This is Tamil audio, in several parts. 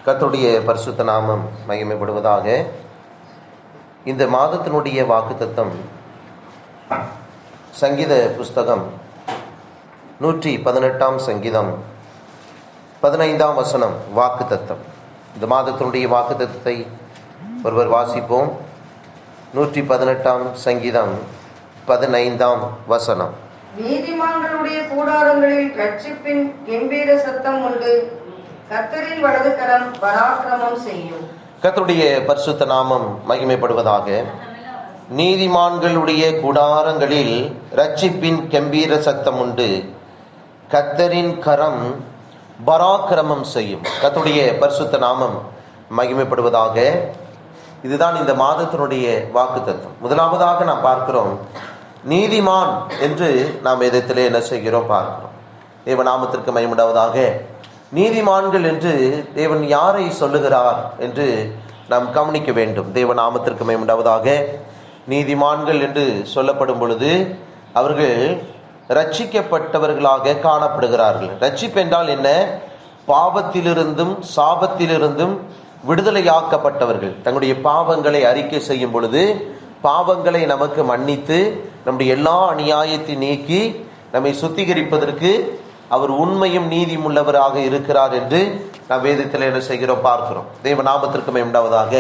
கர்த்தருடைய பரிசுத்த நாமம் மகிமைப்படுவதாக. இந்த மாதத்தினுடைய வாக்குத்தத்தம் சங்கீத புஸ்தகம் 118 சங்கீதம் 15 வசனம் வாக்குத்தத்தம். இந்த மாதத்தினுடைய வாக்குத்தத்தத்தை ஒருவர் வாசிப்போம். 118 சங்கீதம் 15 வசனம். நீதிமான்களுடைய கூடாரங்களில் இரட்சிப்பின் கெம்பீர சத்தம் உண்டு, கர்த்தரின் வலது கரம் பராக்கிரமம் செய்யும். கர்த்தருடைய பரிசுத்த நாமம் மகிமைப்படுவதாக. நீதிமான்களுடைய கூடாரங்களில் இரட்சிப்பின் கெம்பீர சத்தம் உண்டு, கர்த்தரின் கரம் பராக்கிரமம் செய்யும். கர்த்தருடைய பரிசுத்த நாமம் மகிமைப்படுவதாக. இதுதான் இந்த மாதத்தினுடைய வாக்குத்தத்தம். முதலாவதாக நாம் பார்க்கிறோம், நீதிமான் என்று நாம் எதத்திலே என்ன செய்கிறோம் பார்க்கிறோம். தேவ நாமத்திற்கு மகிமையுண்டாவதாக. நீதிமான்கள் என்று தேவன் யாரை சொல்லுகிறார் என்று நாம் கவனிக்க வேண்டும். தேவ நாமத்திற்கு மகிமையுண்டாவதாக. நீதிமான்கள் என்று சொல்லப்படும் பொழுது அவர்கள் ரட்சிக்கப்பட்டவர்களாக காணப்படுகிறார்கள். ரட்சிப்பு என்றால் என்ன? பாவத்திலிருந்தும் சாபத்திலிருந்தும் விடுதலையாக்கப்பட்டவர்கள். தங்களுடைய பாவங்களை அறிக்கை செய்யும் பொழுது பாவங்களை நமக்கு மன்னித்து நம்முடைய எல்லா அநியாயத்தை நீக்கி நம்மை சுத்திகரிப்பதற்கு அவர் உண்மையும் நீதியும் உள்ளவராக இருக்கிறார் என்று நாம் வேதத்தில் என்ன செய்கிறோம் பார்க்கிறோம். தேவ நாமத்திற்கு மகிமையுண்டாவதாக.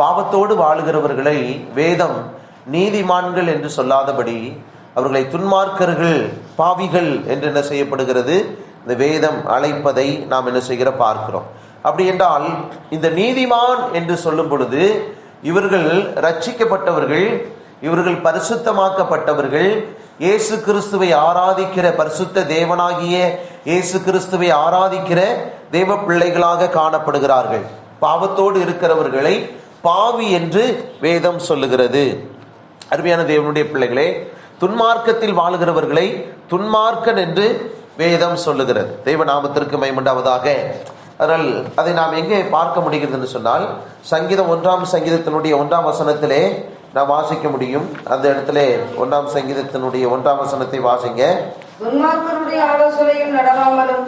பாவத்தோடு வாழுகிறவர்களை வேதம் நீதிமான்கள் என்று சொல்லாதபடி அவர்களை துன்மார்க்கர்கள், பாவிகள் என்று என்ன செய்யப்படுகிறது இந்த வேதம் அழைப்பதை நாம் என்ன செய்கிற பார்க்கிறோம். அப்படி என்றால் இந்த நீதிமான் என்று சொல்லும் பொழுது இவர்கள் ரட்சிக்கப்பட்டவர்கள், இவர்கள் பரிசுத்தமாக்கப்பட்டவர்கள், இயேசு கிறிஸ்துவை ஆராதிக்கிற பரிசுத்த தேவனாகிய இயேசு கிறிஸ்துவை ஆராதிக்கிற தேவ பிள்ளைகளாக காணப்படுகிறார்கள். பாவத்தோடு இருக்கிறவர்களை பாவி என்று வேதம் சொல்லுகிறது. அருமையான தேவனுடைய பிள்ளைகளே, துன்மார்க்கத்தில் வாழுகிறவர்களை துன்மார்க்கன் என்று வேதம் சொல்லுகிறது. தேவ நாமத்திற்கு மகிமையுண்டாவதாக. அதனால் அதை நாம் எங்கே பார்க்க முடிகிறது என்று சொன்னால், சங்கீதம் 1 சங்கீதத்தினுடைய 1 வசனத்திலே நாம் வாசிக்க முடியும். அந்த இடத்துல 1 சங்கீதத்தினுடைய 1 வசனத்தை வாசிங்க. துன்மார்க்கருடைய ஆலோசனையில் நடவாமலும்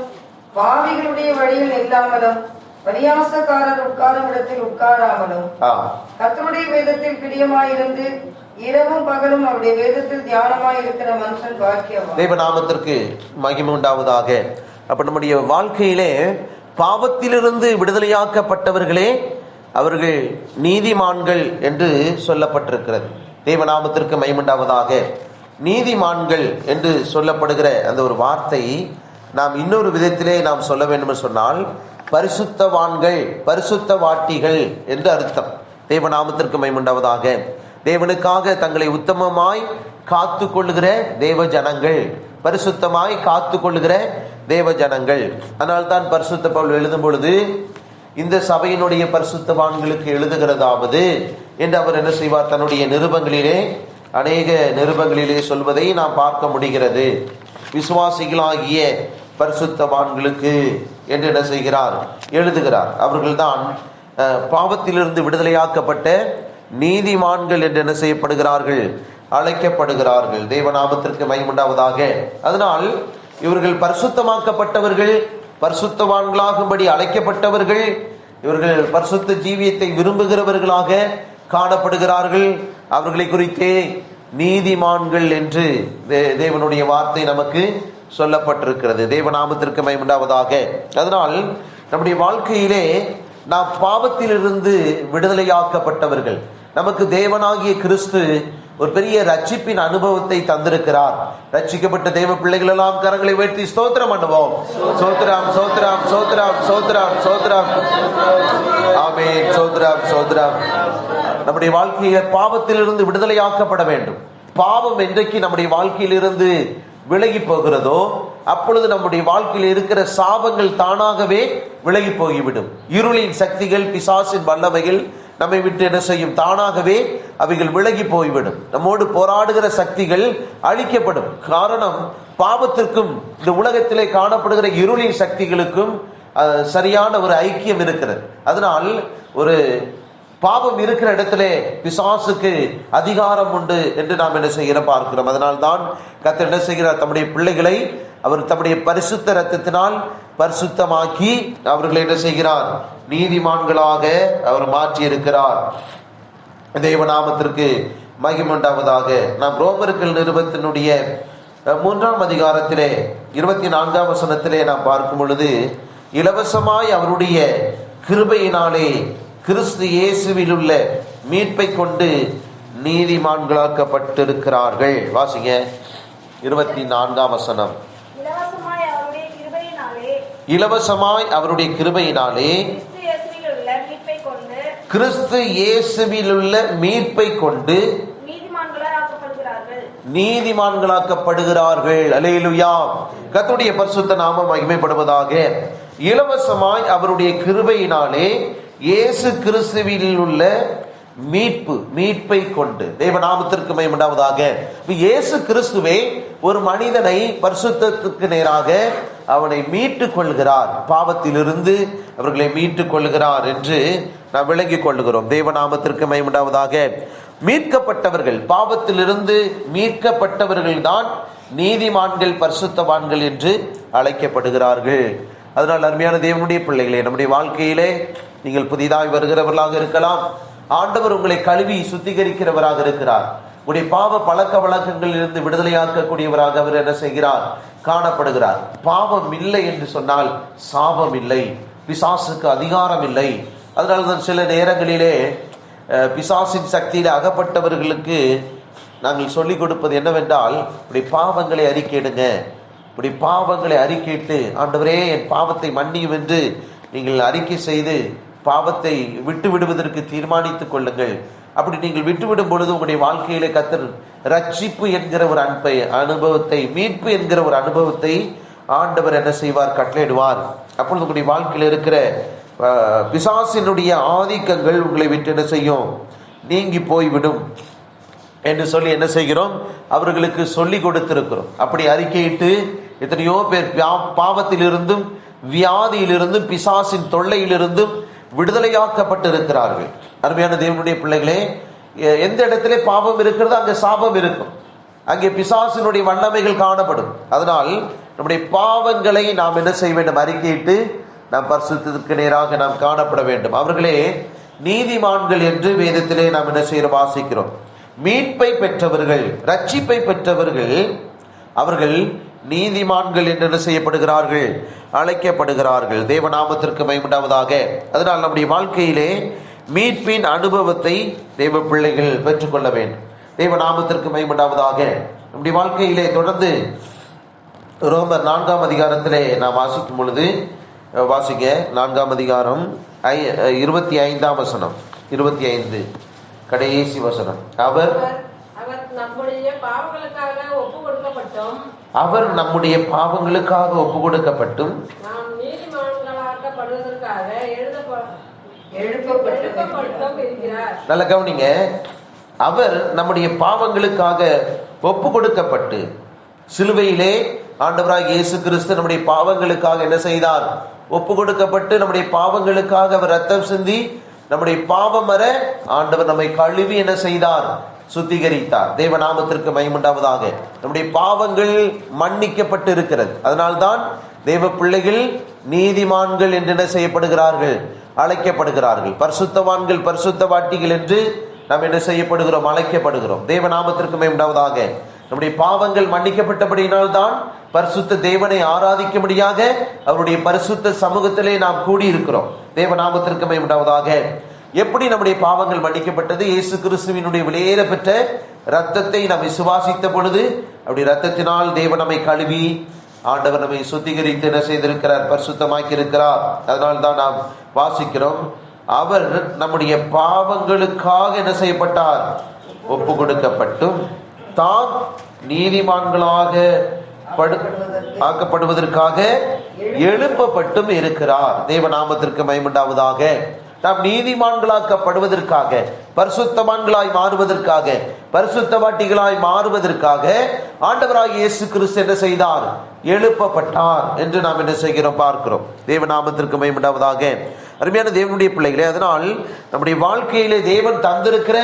பாவிகளுடைய வழியில் நில்லாமலும் பரியாசக்காரர் உட்காரும் இடத்தில் உட்காராமலும் கர்த்தருடைய வேதத்தில் பிரியமாயிருந்து இரவும் பகலும் அவருடைய வேதத்தில் தியானமாய் இருக்கிற மனுஷன் பாக்கியவான். தேவ நாமத்திற்கு மகிமை உண்டாவதாக. அப்ப நம்முடைய வாழ்க்கையிலே பாவத்திலிருந்து விடுதலையாக்கப்பட்டவர்களே அவர்கள் நீதிமான்கள் என்று சொல்லப்பட்டிருக்கிறது. தேவநாமத்திற்கு மகிமையுண்டாவதாக. நீதிமான்கள் என்று சொல்லப்படுகிற அந்த ஒரு வார்த்தை நாம் இன்னொரு விதத்திலே நாம் சொல்ல வேண்டும் என்று சொன்னால் பரிசுத்தவான்கள், பரிசுத்தவாட்டிகள் என்று அர்த்தம். தேவநாமத்திற்கு மகிமையுண்டாவதாக. தேவனுக்காக தங்களை உத்தமமாய் காத்து கொள்ளுகிற தேவ ஜனங்கள், பரிசுத்தமாய் காத்து கொள்ளுகிற தேவ ஜனங்கள். அதனால்தான் பரிசுத்த பவுல் எழுதும் பொழுது இந்த சபையினுடைய பரிசுத்தவான்களுக்கு எழுதுகிறதாவது என்று அவர் என்ன செய்வார், தன்னுடைய நிருபங்களிலே, அநேக நிருபங்களிலே சொல்வதை நாம் பார்க்க முடிகிறது. விசுவாசிகளாகிய பரிசுத்தவான்களுக்கு என்று என்ன செய்கிறார், எழுதுகிறார். அவர்கள்தான் பாவத்திலிருந்து விடுதலையாக்கப்பட்ட நீதிமான்கள் என்று என்ன செய்யப்படுகிறார்கள், அழைக்கப்படுகிறார்கள். தேவநாமத்திற்கு மகிமையுண்டாவதாக. அதனால் இவர்கள் பரிசுத்தமாக்கப்பட்டவர்கள், பரிசுத்தவான்களாகும்படி அழைக்கப்பட்டவர்கள், இவர்கள் பரிசுத்த ஜீவியத்தை விரும்புகிறவர்களாக காணப்படுகிறார்கள். அவர்களை குறித்தே நீதிமான்கள் என்று தேவனுடைய வார்த்தை நமக்கு சொல்லப்பட்டிருக்கிறது. தேவநாமத்திற்கு மகிமையுண்டாவதாக. அதனால் நம்முடைய வாழ்க்கையிலே நாம் பாவத்திலிருந்து விடுதலையாக்கப்பட்டவர்கள். நமக்கு தேவனாகிய கிறிஸ்து ஒரு பெரிய ரட்சிப்பின் அனுபவத்தை தந்திருக்கிறார். ரட்சிக்கப்பட்ட தேவ பிள்ளைகள் எல்லாம் கரங்களை உயர்த்தி ஸ்தோத்திரம் பண்ணுவோம். சோத்ராம் சோத்ராம் சோத்ராம் சோத்ராம் சோத்ராம். ஆமென். சோத்ராம் சோத்ராம். நம்முடைய வாழ்க்கையில பாவத்திலிருந்து விடுதலையாக்கப்பட வேண்டும். பாவம் என்றைக்கு நம்முடைய வாழ்க்கையிலிருந்து விலகி போகிறதோ அப்பொழுது நம்முடைய வாழ்க்கையில் இருக்கிற சாபங்கள் தானாகவே விலகி போய்விடும். இருளின் சக்திகள், பிசாசின் வல்லமைகள் நம்மை விட்டு என்ன செய்யும், தானாகவே அவைகள் விலகி போய்விடும். நம்மோடு போராடுகிற சக்திகள் அழிக்கப்படும். காரணம், பாவத்திற்கும் இந்த உலகத்திலே காணப்படுகிற இருளின் சக்திகளுக்கும் சரியான ஒரு ஐக்கியம் இருக்கிறது. அதனால் ஒரு பாவம் இருக்கிற இடத்திலே பிசாசுக்கு அதிகாரம் உண்டு என்று நாம் என்ன செய்கிற பார்க்கிறோம். அதனால் தான் கர்த்தர் என்ன செய்கிறார், தம்முடைய பிள்ளைகளை அவர் தம்முடைய பரிசுத்த இரத்தத்தினால் பரிசுத்தமாக்கி அவர்களை என்ன செய்கிறார்? நீதிமான்களாக அவர் மாற்றி இருக்கிறார். தேவநாமத்திற்கு மகிமை உண்டாவதாக. நாம் ரோமர்கள் நிருபத்தினுடைய 3ஆம் அதிகாரத்திலே 24ஆம் வசனத்திலே நாம் பார்க்கும் பொழுது, இலவசமாய் அவருடைய கிருபையினாலே கிறிஸ்து இயேசுவில் உள்ள மீட்பை கொண்டு நீதிமான்களாக்கப்பட்டிருக்கிறார்கள். வாசிங்க 24ஆம் வசனம். இலவசமாய் அவருடைய கிருபையினாலே கிறிஸ்து இயேசுவில் உள்ள மீட்பை கொண்டு நீதிமான்களாக்கப்படுகிறார்கள். அல்லேலூயா. கர்த்தருடைய பரிசுத்த நாமம் மகிமைப்படுவதாக. இலவசமாய் அவருடைய கிருபையினாலே இயேசு கிறிஸ்துவில் உள்ள மீட்பை கொண்டு, தேவநாமத்திற்கு மகிமை உண்டாவதாக. இயேசு கிறிஸ்துவே ஒரு மனிதனை பரிசுத்தத்துக்கு நேராக அவனை மீட்டுக் கொள்கிறார், பாவத்திலிருந்து அவர்களை மீட்டுக் கொள்கிறார் என்று நாம் விளங்கிக் கொள்கிறோம். தேவநாமத்திற்கு மகிமை உண்டாவதாக. மீட்கப்பட்டவர்கள், பாவத்திலிருந்து மீட்கப்பட்டவர்கள் தான் நீதிமான்கள், பரிசுத்தவான்கள் என்று அழைக்கப்படுகிறார்கள். அதனால் அருமையான தேவனுடைய பிள்ளைகளே, நம்முடைய வாழ்க்கையிலே நீங்கள் புதிதாய் வருகிறவர்களாக இருக்கலாம். ஆண்டவர் உங்களை கழுவி சுத்திகரிக்கிறவராக இருக்கிறார். உங்களுடைய பாவ பழக்க வழக்கங்களில் இருந்து விடுதலையாக்கக்கூடியவராக அவர் என்ன செய்கிறார்? காணப்படுகிறார். பாவம் இல்லை என்று சொன்னால் சாபம் இல்லை, பிசாசுக்கு அதிகாரம் இல்லை. அதனால்தான் சில நேரங்களிலே பிசாசின் சக்தியில் அகப்பட்டவர்களுக்கு நாங்கள் சொல்லிக் கொடுப்பது என்னவென்றால், இப்படி பாவங்களை அறிக்கையிடுங்க, இப்படி பாவங்களை அறிக்கையிட்டு ஆண்டவரே என் பாவத்தை மன்னியும் என்று நீங்கள் அறிக்கை செய்து பாவத்தை விட்டு விடுவதற்கு தீர்மானித்துக் கொள்ளுங்கள். அப்படி நீங்கள் விட்டுவிடும் பொழுது உங்களுடைய வாழ்க்கையிலே கர்த்தர் ரட்சிப்பு என்கிற ஒரு அனுபவத்தை, மீட்பு என்கிற ஒரு அனுபவத்தை ஆண்டவர் என்ன செய்வார்? கட்டளையிடுவார். அப்பொழுது உங்களுடைய வாழ்க்கையில் இருக்கிற பிசாசினுடைய ஆதிக்கங்கள் உங்களை விட்டு என்ன செய்யும்? நீங்கி போய்விடும் என்று சொல்லி என்ன செய்கிறோம்? அவர்களுக்கு சொல்லி கொடுத்திருக்கிறோம். அப்படி அறிக்கையிட்டு எத்தனையோ பேர் பாவத்திலிருந்தும் வியாதியிலிருந்தும் பிசாசின் தொல்லையிலிருந்தும் விடுதலையாக்கப்பட்டு இருக்கிறார்கள். அருமையான தேவனுடைய பிள்ளைகளே, எந்த இடத்திலே பாவம் இருக்கிறதோ அங்கே சாபம் இருக்கும், அங்கே பிசாசினுடைய வல்லமைகள் காணப்படும். அதனால் நம்முடைய பாவங்களை நாம் என்ன செய்ய வேண்டும்? அறிக்கையிட்டு நாம் பரிசுத்தத்திற்கு நேராக நாம் காணப்பட வேண்டும். அவர்களே நீதிமான்கள் என்று வேதத்திலே நாம் என்ன செய்ய வாசிக்கிறோம். மீட்பை பெற்றவர்கள், ரட்சிப்பை பெற்றவர்கள், அவர்கள் நீதிமான்கள் என்று என்ன செய்யப்படுகிறார்கள்? அழைக்கப்படுகிறார்கள். தேவநாமத்திற்கு மகிமை உண்டாவதாக. அதனால் நம்முடைய வாழ்க்கையிலே மீட்பின் அனுபவத்தை தேவ பிள்ளைகள் பெற்றுக்கொள்ள வேண்டும். தேவநாமத்திற்கு மகிமை உண்டாவதாக. நம்முடைய வாழ்க்கையிலே தொடர்ந்து ரோமர் 4ஆம் அதிகாரத்திலே நாம் வாசிக்கும் பொழுது, வாசிக்க 4ஆம் அதிகாரம் 25ஆம் வசனம், 25 கடைசி வசனம். அவர் நம்முடைய பாவங்களுக்காக ஒப்பு கொடுக்கப்பட்டும் நாம் நீதிமான்களாக்கப்படுவதற்காக எழுப்பப்பட்டும் இருக்கிறார். நல்ல கவனிங்க. அவர் நம்முடைய பாவங்களுக்காக ஒப்பு கொடுக்கப்பட்டு, சிலுவையிலே ஆண்டவராகிய இயேசு கிறிஸ்து நம்முடைய பாவங்களுக்காக என்ன செய்தார்? ஒப்பு கொடுக்கப்பட்டு நம்முடைய பாவங்களுக்காக அவர் ரத்தம் சிந்தி நம்முடைய பாவம் வர ஆண்டவர் நம்மை கழுவி என்ன செய்தார்? சுத்திகரித்தார். தேவநாமத்திற்கு மகிமை உண்டாவதாக. நம்முடைய பாவங்கள் மன்னிக்கப்பட்டு இருக்கிறது. அதனால்தான் தேவ பிள்ளைகள் நீதிமான்கள் என்று என்ன செய்யப்படுகிறார்கள்? அழைக்கப்படுகிறார்கள். பரிசுத்தவான்கள், பரிசுத்தவாட்டிகள் என்று நாம் என்ன செய்யப்படுகிறோம்? அழைக்கப்படுகிறோம். தேவநாமத்திற்கு மகிமை உண்டாவதாக. நம்முடைய பாவங்கள் மன்னிக்கப்பட்டபடியினால் தான் பரிசுத்த தேவனை ஆராதிக்கும்படியாக அவருடைய பரிசுத்த சமூகத்திலே நாம் கூடியிருக்கிறோம். தேவநாமத்திற்கு மகிமை உண்டாவதாக. எப்படி நம்முடைய பாவங்கள் மன்னிக்கப்பட்டது? இயேசு கிறிஸ்துவினுடைய விலையேற பெற்ற ரத்தத்தை நாம் விசுவாசித்த பொழுது அப்படி ரத்தத்தினால் தேவன் நம்மை கழுவி ஆண்டவர் நம்மை சுத்திகரித்து என்ன செய்திருக்கிறார்? பரிசுத்தமாக்கி இருக்கிறார். அதனால் தான் நாம் வாசிக்கிறோம், அவர் நம்முடைய பாவங்களுக்காக என்ன செய்யப்பட்டார்? ஒப்பு கொடுக்கப்பட்டும் தான் நீதிமான்களாக ஆக்கப்படுவதற்காக எழுப்பப்பட்டும் இருக்கிறார். தேவநாமத்திற்கு மகிமை உண்டாவதாக. நாம் நீதிமான்களாக்கப்படுவதற்காக, பரிசுத்தவான்களாய் மாறுவதற்காக, பரிசுத்தவாட்டிகளாய் மாறுவதற்காக ஆண்டவராகிய இயேசு கிறிஸ்து என்ன செய்தார்? எழுப்பப்பட்டார் என்று நாம் என்ன செய்கிறோம்? பார்க்கிறோம். தேவநாமத்திற்கு மகிமை உண்டாவதாக. அருமையான தேவனுடைய பிள்ளைகளே, அதனால் நம்முடைய வாழ்க்கையிலே தேவன் தந்திருக்கிற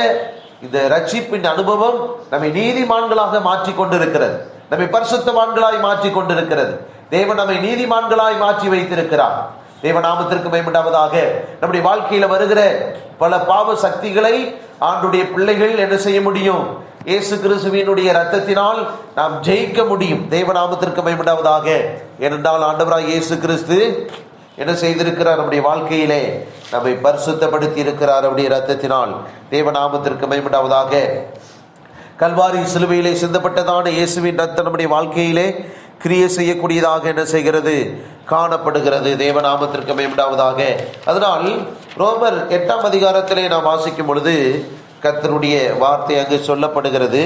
இந்த ரட்சிப்பின் அனுபவம் நம்மை நீதிமான்களாக மாற்றிக் கொண்டிருக்கிறது. நம்மை பரிசுத்தவான்களாய் மாற்றி கொண்டிருக்கிறது. தேவன் நம்மை நீதிமான்களாய் மாற்றி வைத்திருக்கிறார். தேவநாமத்திற்கு மகிமையுண்டாவதாக. நம்முடைய வாழ்க்கையில வருகிற பல பாவ சக்திகளை ஆண்டுடைய பிள்ளைகள் என்ன செய்ய முடியும்? இயேசு கிறிஸ்துவினுடைய இரத்தத்தினால் நாம் ஜெயிக்க முடியும். தேவநாமத்திற்கு மகிமையுண்டாவதாக. ஏனென்றால் ஆண்டவராய் இயேசு கிறிஸ்து என்ன செய்திருக்கிறார்? நம்முடைய வாழ்க்கையிலே நம்மை பரிசுத்தப்படுத்தி இருக்கிறார் அவருடைய இரத்தத்தினால். தேவநாமத்திற்கு மகிமையுண்டாவதாக. கல்வாரி சிலுவையிலே சிந்தப்பட்டதான இயேசுவின் இரத்தம் நம்முடைய வாழ்க்கையிலே கிரியை செய்யக்கூடியதாக என்ன செய்கிறது? காணப்படுகிறது. தேவநாமத்திற்கு மகிமையுண்டாவதாக. அதனால் ரோமர் 8ஆம் அதிகாரத்திலே நாம் வாசிக்கும் பொழுது கர்த்தருடைய வார்த்தை அங்கு சொல்லப்படுகிறது.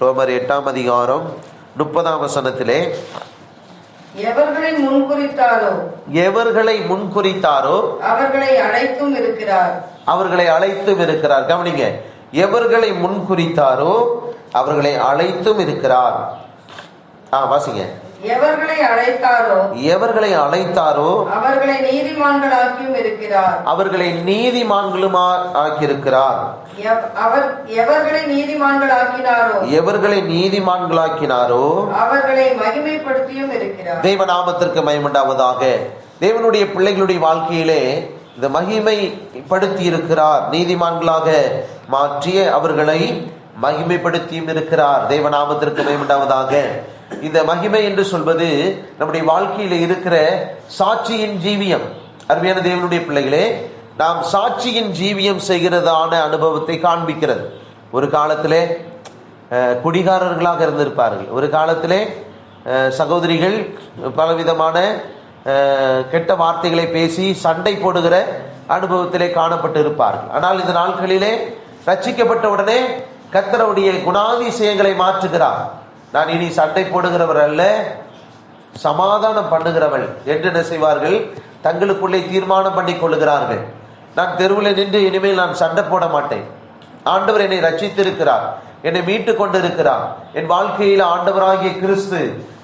ரோமர் 8ஆம் அதிகாரம் 30ஆம் வசனத்திலே, எவர்களை முன்குறித்தாரோ அவர்களை அழைத்தும் இருக்கிறார். கவனிங்க, எவர்களை முன்குறித்தாரோ அவர்களை அழைத்தும் இருக்கிறார். வாசிங்க. எவர்களை அழைத்தாரோ அவர்களை நீதிமான்களாக்கியும் இருக்கிறார். எவர்களை நீதிமான்களாக்கினாரோ அவர்களை மகிமைப்படுத்தியும் இருக்கிறார். தேவநாமத்திற்கு மகிமையுண்டாவதாக. தேவனுடைய பிள்ளைகளுடைய வாழ்க்கையிலே இந்த மகிமைப்படுத்தி இருக்கிறார். நீதிமான்களாக மாற்றிய அவர்களை மகிமைப்படுத்தியும் இருக்கிறார். தேவநாமத்திற்கு மகிமையுண்டாவதாக. இந்த மகிமை என்று சொல்வது நம்முடைய வாழ்க்கையில இருக்கிற சாட்சியின் ஜீவியம். அருமையான தேவனுடைய பிள்ளைகளே, நாம் சாட்சியின் ஜீவியம் செய்கிறதான அனுபவத்தை காண்பிக்கிறது. ஒரு காலத்திலே குடிகாரர்களாக இருந்திருப்பார்கள். ஒரு காலத்திலே சகோதரிகள் பலவிதமான கெட்ட வார்த்தைகளை பேசி சண்டை போடுகிற அனுபவத்திலே காணப்பட்டு இருப்பார்கள். ஆனால் இந்த நாட்களிலே ரட்சிக்கப்பட்ட உடனே கர்த்தருடைய குணாதிசயங்களை மாற்றுகிறார். நான் இனி சண்டை போடுகிறவர் அல்ல, சமாதானம் பண்ணுகிறவள் என்று என்ன செய்வார்கள்? தங்களுக்குள்ளே தீர்மானம் பண்ணி கொள்ளுகிறார்கள். நான் தெருவில் நின்று இனிமேல் நான் சண்டை போட மாட்டேன். ஆண்டவர் என்னை ரட்சித்திருக்கிறார், என்னை மீட்டு கொண்டிருக்கிறார். என் வாழ்க்கையில் ஆண்டவராகிய கிறிஸ்து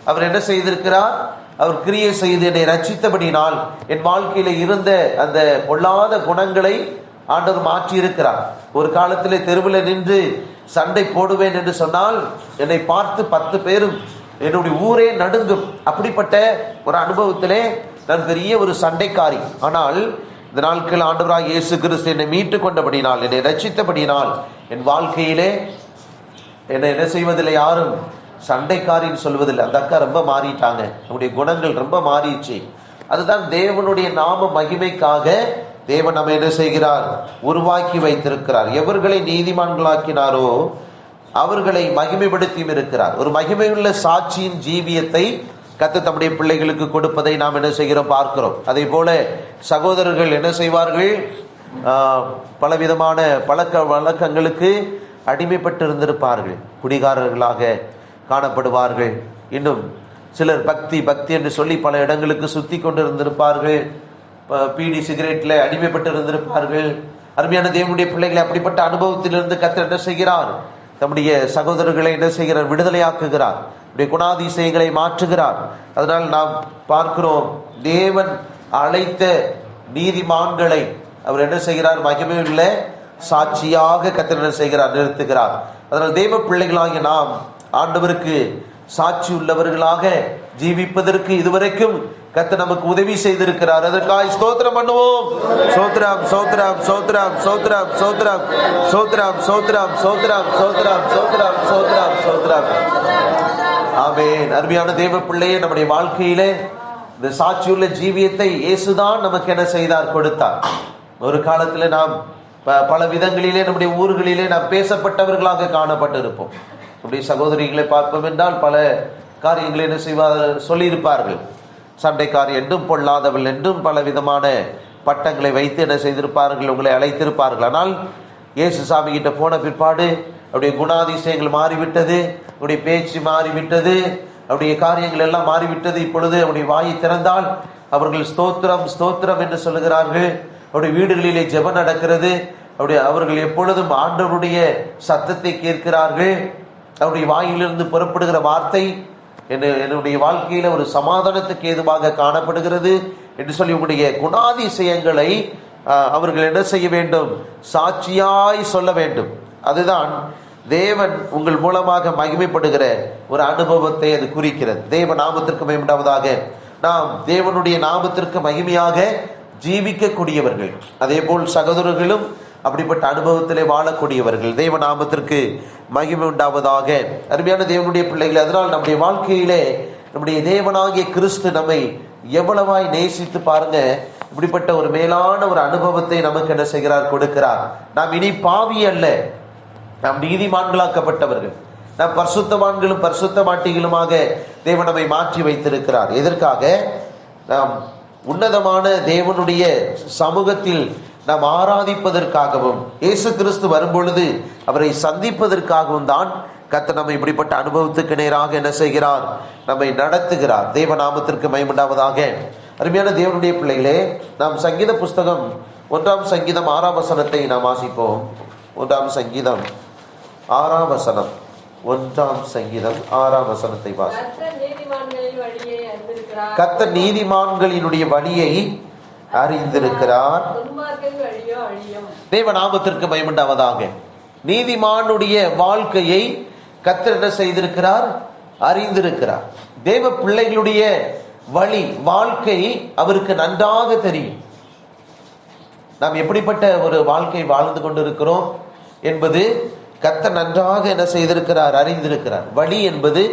அவர் என்ன செய்திருக்கிறார்? அவர் கிரியை செய்து என்னை ரட்சித்தபடினால் என் வாழ்க்கையில இருந்த அந்த பொல்லாத குணங்களை ஆண்டவர் மாற்றி இருக்கிறார். ஒரு காலத்திலே தெருவில் நின்று சண்டை போடுவேன் என்று சொன்னால் என்னை பார்த்து 10 பேரும் என்னுடைய ஊரே நடுங்கும். அப்படிப்பட்ட ஒரு அனுபவத்திலே நான் பெரிய ஒரு சண்டைக்காரி. ஆனால் இந்த நாட்கள் ஆண்டவராகிய இயேசு கிறிஸ்து என்னை மீட்டு கொண்டபடினால், என்னை ரட்சித்தபடினால் என் வாழ்க்கையிலே என்னை என்ன செய்வதில்லை, யாரும் சண்டைக்காரின்னு சொல்வதில்லை. அந்த அக்கா ரொம்ப மாறிட்டாங்க, நம்முடைய குணங்கள் ரொம்ப மாறிடுச்சு. அதுதான் தேவனுடைய நாம மகிமைக்காக தேவன் நம்ம என்ன செய்கிறார்? உருவாக்கி வைத்திருக்கிறார். எவர்களை நீதிமான்களாக்கினாரோ அவர்களை மகிமைப்படுத்தியும் இருக்கிறார். ஒரு மகிமையுள்ள சாட்சியின் ஜீவியத்தை கர்த்தர் தம்முடைய பிள்ளைகளுக்கு கொடுப்பதை நாம் என்ன செய்கிறோம்? பார்க்கிறோம். அதே போல சகோதரர்கள் என்ன செய்வார்கள்? பலவிதமான பழக்க வழக்கங்களுக்கு அடிமைப்பட்டு இருந்திருப்பார்கள். குடிகாரர்களாக காணப்படுவார்கள். இன்னும் சிலர் பக்தி என்று சொல்லி பல இடங்களுக்கு சுத்தி கொண்டு இருந்திருப்பார்கள். பீடி சிகரெட்ல அடிமைப்பட்டு இருந்திருப்பார்கள். அருமையான தேவனுடைய பிள்ளைகளை அப்படிப்பட்ட அனுபவத்திலிருந்து கர்த்தர் என்ன செய்கிறார்? தம்முடைய சகோதரர்களை என்ன செய்கிறார்? விடுதலையாக்குகிறார். குணாதிசயங்களை மாற்றுகிறார். அதனால் நாம் பார்க்கிறோம், தேவன் அழைத்த நீதிமான்களை அவர் என்ன செய்கிறார்? மகிமையுள்ள சாட்சியாக கர்த்தர் என்ன செய்கிறார்? நிறுத்துகிறார். அதனால் தேவ பிள்ளைகளாகிய நாம் ஆண்டவருக்கு சாட்சி உள்ளவர்களாக ஜீவிப்பதற்கு இதுவரைக்கும் கர்த்தர் நமக்கு உதவி செய்திருக்கிறார். அதற்காக ஸ்தோத்திரம் பண்ணுவோம். சோத்ரம் சோத்ரம் சோத்ரம் சோத்ரம் சோத்ரம் சோத்ரம் சோத்ரம் சோத்ரம் சோத்ரம் சோத்ரம் சோத்ரம் சோத்ரம். ஆமென். அருமையான தேவ பிள்ளையே, நம்முடைய வாழ்க்கையிலே இந்த சாட்சியுள்ள ஜீவியத்தை இயேசுதான் நமக்கு என்ன செய்தார்? கொடுத்தார். ஒரு காலத்தில் நாம் பல விதங்களிலே நம்முடைய ஊர்களிலே நாம் பேசப்பட்டவர்களாக காணப்பட்டிருப்போம். நம்முடைய சகோதரிகளை பார்ப்போம் என்றால் பல காரியங்களை என்ன செய்வார்கள்? சொல்லியிருப்பார்கள். சண்டைக்காரி என்றும் பொல்லாதவள் என்றும் பல விதமான பட்டங்களை வைத்து என்ன செய்திருப்பார்கள்? உங்களை அழைத்திருப்பார்கள். ஆனால் இயேசு சாமி கிட்ட போன பிற்பாடு அவருடைய குணாதிசயங்கள் மாறிவிட்டது, அவருடைய பேச்சு மாறிவிட்டது, அவருடைய காரியங்கள் எல்லாம் மாறிவிட்டது. இப்பொழுது அவருடைய வாயை திறந்தால் அவர்கள் ஸ்தோத்திரம் ஸ்தோத்திரம் என்று சொல்லுகிறார்கள். அவருடைய வீடுகளிலே ஜெபம் நடக்கிறது. அவர்கள் எப்பொழுதும் ஆண்டவருடைய சத்தத்தை கேட்கிறார்கள். அவருடைய வாயிலிருந்து புறப்படுகிற வார்த்தை என்னுடைய வாழ்க்கையில ஒரு சமாதானத்துக்கு ஏதுவாக காணப்படுகிறது என்று சொல்லி உங்களுடைய குணாதிசயங்களை அவர்கள் என்ன செய்ய வேண்டும்? சாட்சியாய் சொல்ல வேண்டும். அதுதான் தேவன் உங்கள் மூலமாக மகிமைப்படுகிற ஒரு அனுபவத்தை அது குறிக்கிறது. தேவ நாமத்திற்கு மகிமையுண்டாவதாக. நாம் தேவனுடைய நாமத்திற்கு மகிமையாக ஜீவிக்கக்கூடியவர்கள், அதே போல் சகோதரர்களும் அப்படிப்பட்ட அனுபவத்திலே வாழக்கூடியவர்கள். தேவ நாமத்திற்கு மகிமை உண்டாவதாக. அருமையான தேவனுடைய பிள்ளைகள், அதனால் நம்முடைய வாழ்க்கையிலே நம்முடைய தேவனாகிய கிறிஸ்து நம்மை எவ்வளவாய் நேசித்து பாருங்க, இப்படிப்பட்ட ஒரு மேலான ஒரு அனுபவத்தை நமக்கு என்ன செய்கிறார், கொடுக்கிறார். நாம் இனி பாவி அல்ல, நாம் நீதிமான்களாக்கப்பட்டவர்கள். நாம் பரிசுத்தவான்களும் பரிசுத்தமாட்டிகளுமாக தேவன் நம்மை மாற்றி வைத்திருக்கிறார். எதற்காக? நாம் உன்னதமான தேவனுடைய சமூகத்தில் நாம் ஆராதிப்பதற்காகவும் இயேசு கிறிஸ்து வரும்பொழுது அவரை சந்திப்பதற்காகவும் தான் கர்த்தர் நம்மை இப்படிப்பட்ட அனுபவத்துக்கு நேராக என்ன செய்கிறார், நம்மை நடத்துகிறார். தேவ நாமத்திற்கு மகிமையுண்டாவதாக. அருமையான தேவனுடைய பிள்ளைகளே, நாம் சங்கீத புஸ்தகம் 1 சங்கீதம் 6 வசனத்தை நாம் வாசிப்போம். 1 சங்கீதம் 6 வசனம். 1 சங்கீதம் 6 வசனத்தை வாசிப்போம். கர்த்தர் நீதிமான்களினுடைய வழியை அறிந்திருக்கிறார், தேவ நாமத்திற்கு மகிமையுண்டாவதாக. நீதிமானுடைய வாழ்க்கையை கர்த்தர் என்ன செய்திருக்கிறார், அறிந்திருக்கிறார். தேவ பிள்ளைகளுடைய வழி வாழ்க்கை அவருக்கு நன்றாக தெரியும். நாம் எப்படிப்பட்ட ஒரு வாழ்க்கை வாழ்ந்து கொண்டிருக்கிறோம் என்பது கர்த்தர் நன்றாக என்ன செய்திருக்கிறார், அறிந்திருக்கிறார். வழி என்பது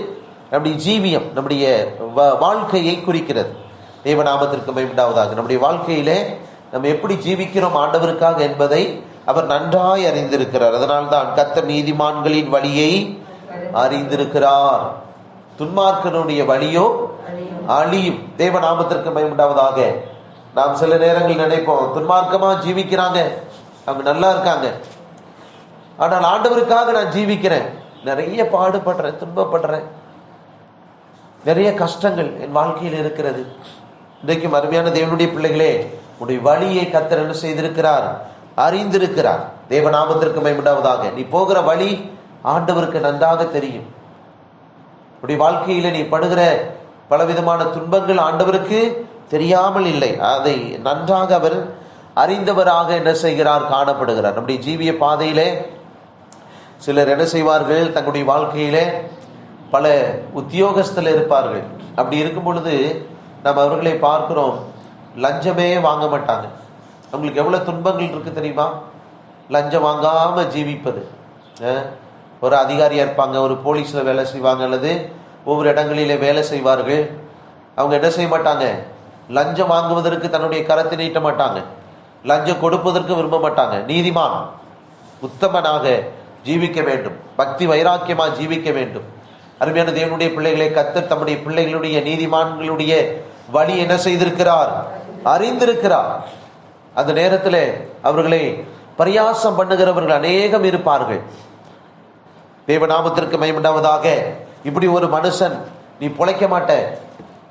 நம்முடைய ஜீவியம், நம்முடைய வாழ்க்கையை குறிக்கிறது. தேவநாமத்திற்கு மகிமையுண்டாவதாக. நம்முடைய வாழ்க்கையிலே நம்ம எப்படி ஜீவிக்கிறோம் ஆண்டவருக்காக என்பதை அவர் நன்றாய் அறிந்திருக்கிறார். அதனால்தான் கர்த்தர் நீதிமான்களின் வழியை அறிந்திருக்கிறார், துன்மார்க்கனுடைய வழியோ அழியும். தேவநாமத்திற்கு மகிமையுண்டாவதாக. நாம் சில நேரங்கள் நினைப்போம், துன்மார்க்கமா ஜீவிக்கிறாங்க, அவங்க நல்லா இருக்காங்க, ஆனால் ஆண்டவருக்காக நான் ஜீவிக்கிறேன், நிறைய பாடுபடுறேன், துன்பப்படுறேன், நிறைய கஷ்டங்கள் என் வாழ்க்கையில் இருக்கிறது. இன்றைக்கும் அருமையான தேவனுடைய பிள்ளைகளே, உடைய வழியை கர்த்தர் என்ன செய்திருக்கிறார், அறிந்திருக்கிறார். தேவநாமத்திற்கு மகிமையுண்டாவதாக. நீ போகிற வழி ஆண்டவருக்கு நன்றாக தெரியும். உடைய வாழ்க்கையில நீ படுகிற பலவிதமான துன்பங்கள் ஆண்டவருக்கு தெரியாமல் இல்லை, அதை நன்றாக அவர் அறிந்தவராக என்ன செய்கிறார், காணப்படுகிறார். நம்முடைய ஜீவிய பாதையிலே சிலர் என்ன செய்வார்கள், தங்களுடைய வாழ்க்கையிலே பல உத்தியோகஸ்தில் இருப்பார்கள். அப்படி இருக்கும் பொழுது நம்ம அவர்களை பார்க்கிறோம், லஞ்சமே வாங்க மாட்டாங்க. அவங்களுக்கு எவ்வளவு துன்பங்கள் இருக்கு தெரியுமா? லஞ்சம் வாங்காம ஜீவிப்பது. ஒரு அதிகாரியா இருப்பாங்க, ஒரு போலீஸ்ல வேலை செய்வாங்க, அல்லது ஒவ்வொரு இடங்களிலே வேலை செய்வார்கள். அவங்க என்ன செய்ய மாட்டாங்க, லஞ்சம் வாங்குவதற்கு தன்னுடைய கரத்தை நீட்ட மாட்டாங்க, லஞ்சம் கொடுப்பதற்கு விரும்ப மாட்டாங்க. நீதிமான் உத்தமனாக ஜீவிக்க வேண்டும், பக்தி வைராக்கியமா ஜீவிக்க வேண்டும். அருமையான தேவனுடைய பிள்ளைகளை, கர்த்தர் தம்முடைய பிள்ளைகளுடைய நீதிமான்களுடைய வழி என்ன செய்திருக்கிறார், அறிந்திருக்கிறார். அந்த நேரத்தில் அவர்களை பரியாசம் பண்ணுகிறவர்கள் அநேகம் இருப்பார்கள். தேவநாமத்திற்கு மகிமையுண்டாவதாக. இப்படி ஒரு மனுஷன், நீ பொழைக்க மாட்ட,